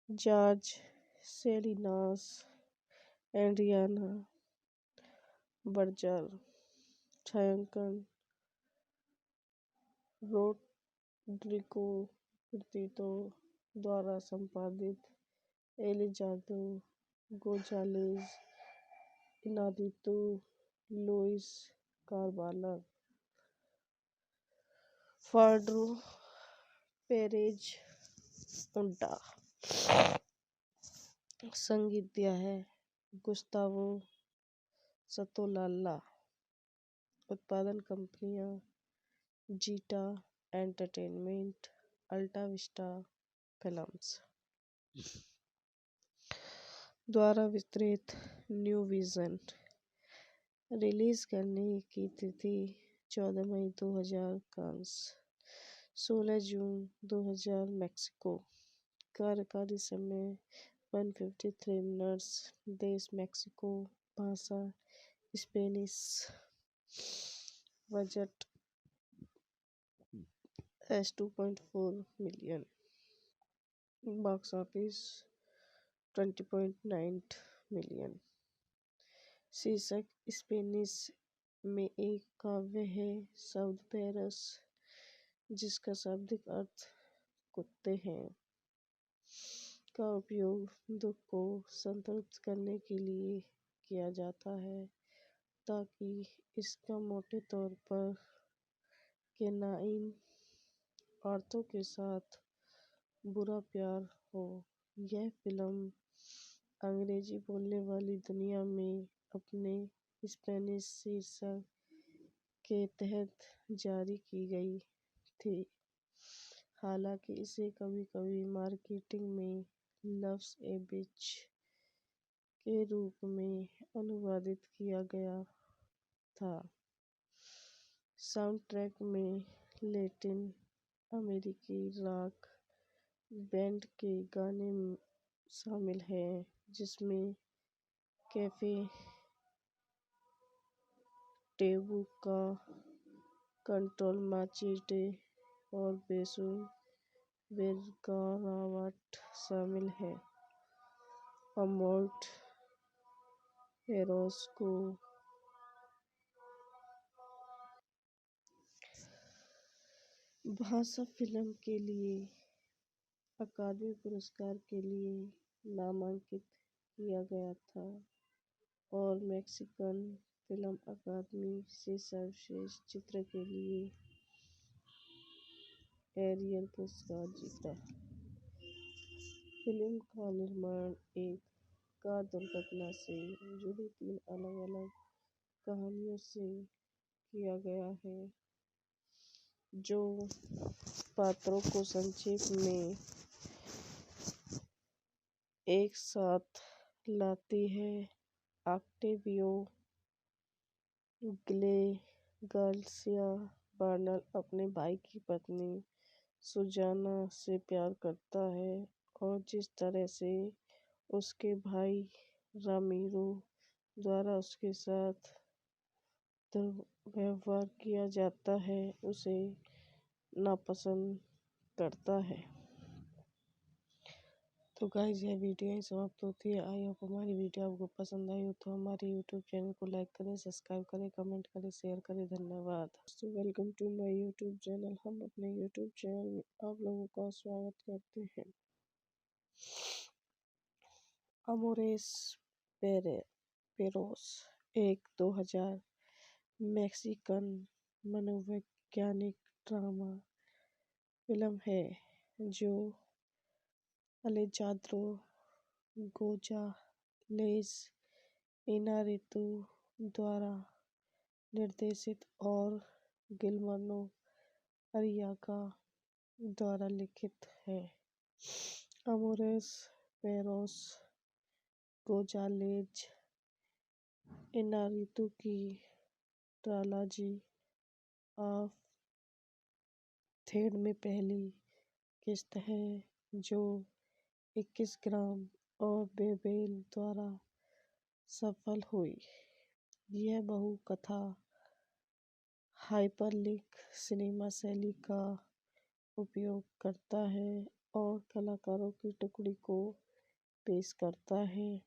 Jorge Salinas, Adriana Barraza. छायांकन रोड्रिगो प्रीतो द्वारा संपादित Alejandro Gonzalez Inarritu Luis Carballar, Fernando Perez Unda. संगीत दिया है गुस्तावो संताोलाला। उत्पादन कंपनियां जीटा एंटरटेनमेंट, अल्टा विस्टा फिल्म्स द्वारा वितरित। New vision. रिलीज करने की तिथि 14 मई 2000 कांस, 16 जून 2000 मैक्सिको। कार्यकारी समय 153 मिनट्स। देश मेक्सिको। भाषा Spanish. Budget $2.4 million. Box office 20.9 million. शीर्षक स्पेनिश में एक काव्य है। शब्द पेरस, जिसका शाब्दिक अर्थ कुत्ते हैं, का उपयोग दुख को संतृप्त करने के लिए किया जाता है, ताकि इसका मोटे तौर पर केनाइन औरतों के साथ बुरा प्यार हो। यह फिल्म अंग्रेजी बोलने वाली दुनिया में अपने स्पेनिश शीर्षक के तहत जारी की गई थी। हालांकि इसे कभी-कभी मार्केटिंग में लव्स ए बिच के रूप में अनुवादित किया गया था। साउंड ट्रैक में लैटिन अमेरिकी रॉक बैंड के गाने शामिल हैं, जिसमें कैफे टेबू का कंट्रोल माचेटे और बेसू बेरगरावाट शामिल है। अमोर्ट एरोस को भाषा फिल्म के लिए अकादमी पुरस्कार के लिए नामांकित किया गया था और मैक्सिकन फिल्म अकादमी से सर्वश्रेष्ठ चित्र के लिए एरियल पुरस्कार जीता। फिल्म का निर्माण एक कार दुर्घटना से जुड़ी 3 अलग-अलग कहानियों से किया गया है, जो पात्रों को संक्षेप में एक साथ लाती है। ऑक्टेवियो ग्ले गार्सिया बर्नल अपने भाई की पत्नी सुजाना से प्यार करता है, और जिस तरह से उसके भाई रामिरो द्वारा उसके साथ दुर्व्यवहार किया जाता है, उसे नापसंद करता है। तो गाइस, यह वीडियो ही समाप्त होती है। आई होप हमारी वीडियो आपको पसंद आई हो तो हमारे यूट्यूब चैनल को लाइक करें, सब्सक्राइब करें, कमेंट करें, शेयर करें। धन्यवाद। दोस्तों, welcome to my YouTube channel. हम अपने यूट्यूब चैनल में आप लोगों का स्वागत करते हैं। अमोरेस पेरोस एक 2000 मैक्सिकन मनोवैज्ञानिक ड्रामा फिल्म है, जो अलेजांद्रो गोंजालेज इनारितु द्वारा निर्देशित और गिलर्मो अरियागा द्वारा लिखित है। अमोरेस पेरोस गोंजालेज इनारितु की ट्रायलॉजी ऑफ थेड में पहली किस्त है, जो 21 ग्राम और बेबेल द्वारा सफल हुई। यह बहु-कथा हाइपरलिंक सिनेमा शैली का उपयोग करता है और कलाकारों की टुकड़ी को पेश करता है।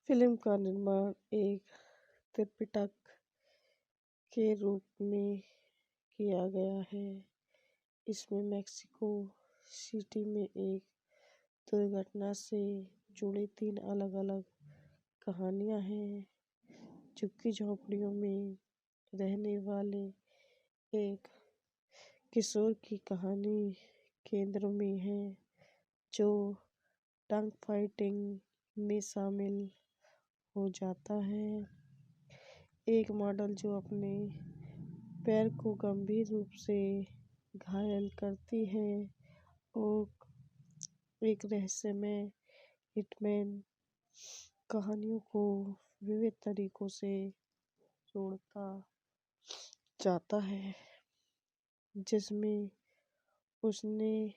फिल्म का निर्माण एक त्रिपिटक के रूप में किया गया है। इसमें मेक्सिको सिटी में एक दुर्घटना से जुड़ी 3 अलग-अलग कहानियां हैं। झुग्गी-झोंपड़ियों में रहने वाले एक किशोर की कहानी केंद्र में है, जो टंग फाइटिंग में शामिल हो जाता है। एक मॉडल जो अपने पैर को गंभीर रूप से घायल करती है, और एक रहस्यमय हिटमैन कहानियों को विविध तरीकों से जोड़ता जाता है, जिसमें उसे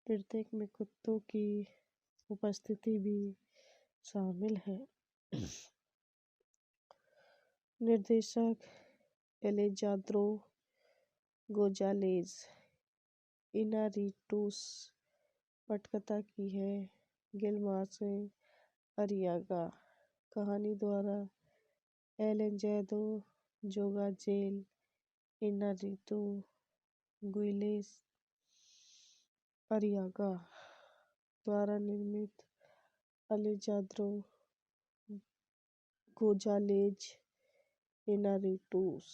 प्रत्येक में कुत्तों की उपस्थिति भी शामिल है। निर्देशक एलेजांद्रो गोंजालेज इनारिटूस, पटकथा की है गिलर्मो अरियागा, कहानी द्वारा एलेजांद्रो गोंजालेज इनारिटू गुइलेस अरियागा द्वारा निर्मित एलेजांद्रो गोंजालेज इनारिटूस,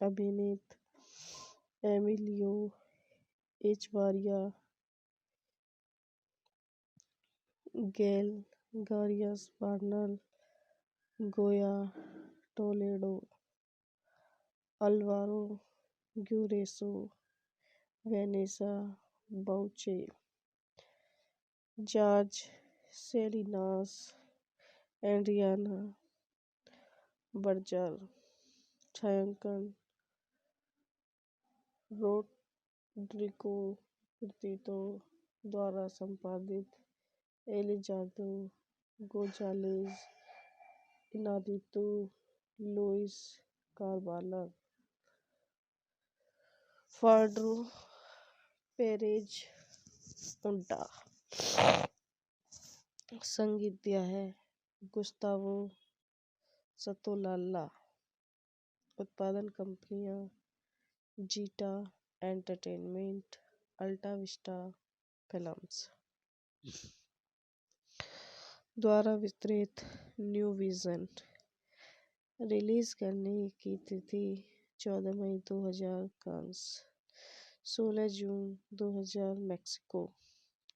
अभिनीत Emilio Echevarria Gael Garcia Bernal Goya Toledo Alvaro Guerrero Vanessa Bauche Jorge Salinas Adriana Barraza, छायांकन रोड्रिगो प्रीतो द्वारा संपादित Alejandro Gonzalez Inarritu Luis Carballar Fernando Perez Unda, संगीत दिया है गुस्तावो सतोलाला, उत्पादन कंपनियां जीटा एंटरटेनमेंट, अल्टा विस्टा फिल्म्स द्वारा वितरित न्यू विजन, रिलीज करने की तिथि 14 मई 2000 कांस, 16 जून 2000 मैक्सिको,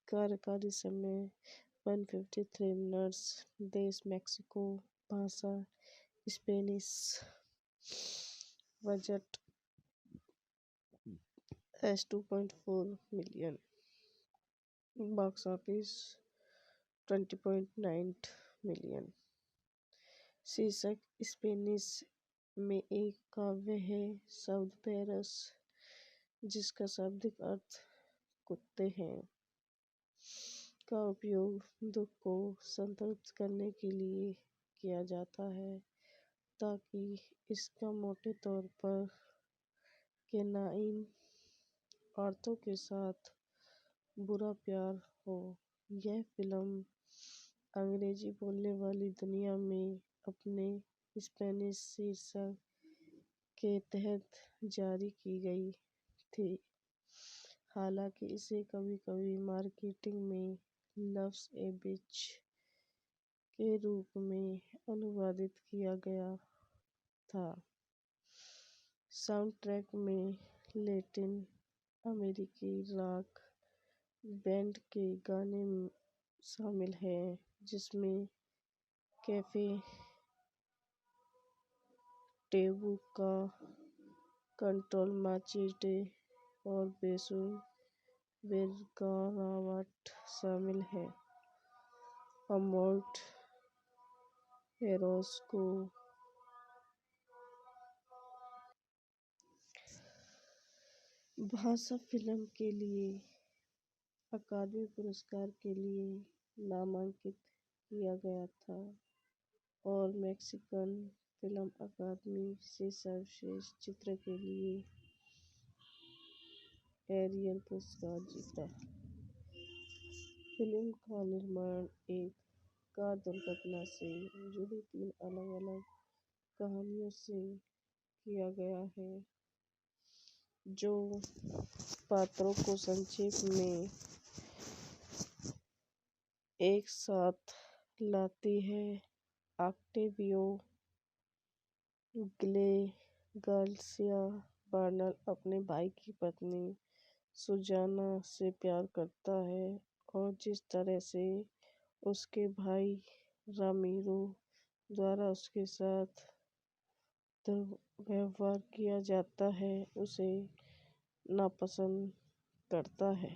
कार्यकारी समय 153 मिनट्स, देश मैक्सिको, भाषा Spanish, budget $2.4 million, box office 20.9 million. शीर्षक स्पेनिश में एक काव्य है शब्द पेरस, जिसका शाब्दिक अर्थ कुत्ते हैं, का उपयोग दुख को संतृप्त करने के लिए किया जाता है, ताकि इसका मोटे तौर पर केनाइन औरतों के साथ बुरा प्यार हो। यह फिल्म अंग्रेजी बोलने वाली दुनिया में अपने स्पेनिश शीर्षक के तहत जारी की गई थी, हालांकि इसे कभी कभी मार्केटिंग में लव्स ए बिच के रूप में अनुवादित किया गया था। साउंड ट्रैक में लैटिन अमेरिकी रॉक बैंड के गाने शामिल हैं, जिसमें कैफे टेबू का कंट्रोल माचेटे और बेसू बेरगारावाट शामिल है। अमोल्ट एरोस को भाषा फिल्म के लिए अकादमी पुरस्कार के लिए नामांकित किया गया था और मैक्सिकन फिल्म अकादमी से सर्वश्रेष्ठ चित्र के लिए एरियल पुरस्कार जीता। फिल्म का निर्माण एक कार दुर्घटना से जुड़ी 3 अलग-अलग कहानियों से किया गया है, जो पात्रों को संक्षेप में एक साथ लाती है। ऑक्टेवियो गार्सिया बार्नल अपने भाई की पत्नी सुजाना से प्यार करता है, और जिस तरह से उसके भाई रामिरो द्वारा उसके साथ दुर्व्यवहार किया जाता है, उसे नापसंद करता है।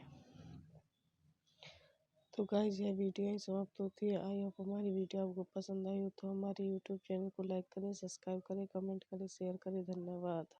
तो गाइस, यह वीडियो यहीं समाप्त होती है। आई होप हमारी वीडियो आपको पसंद आई हो तो हमारे यूट्यूब चैनल को लाइक करें, सब्सक्राइब करें, कमेंट करें, शेयर करें। धन्यवाद।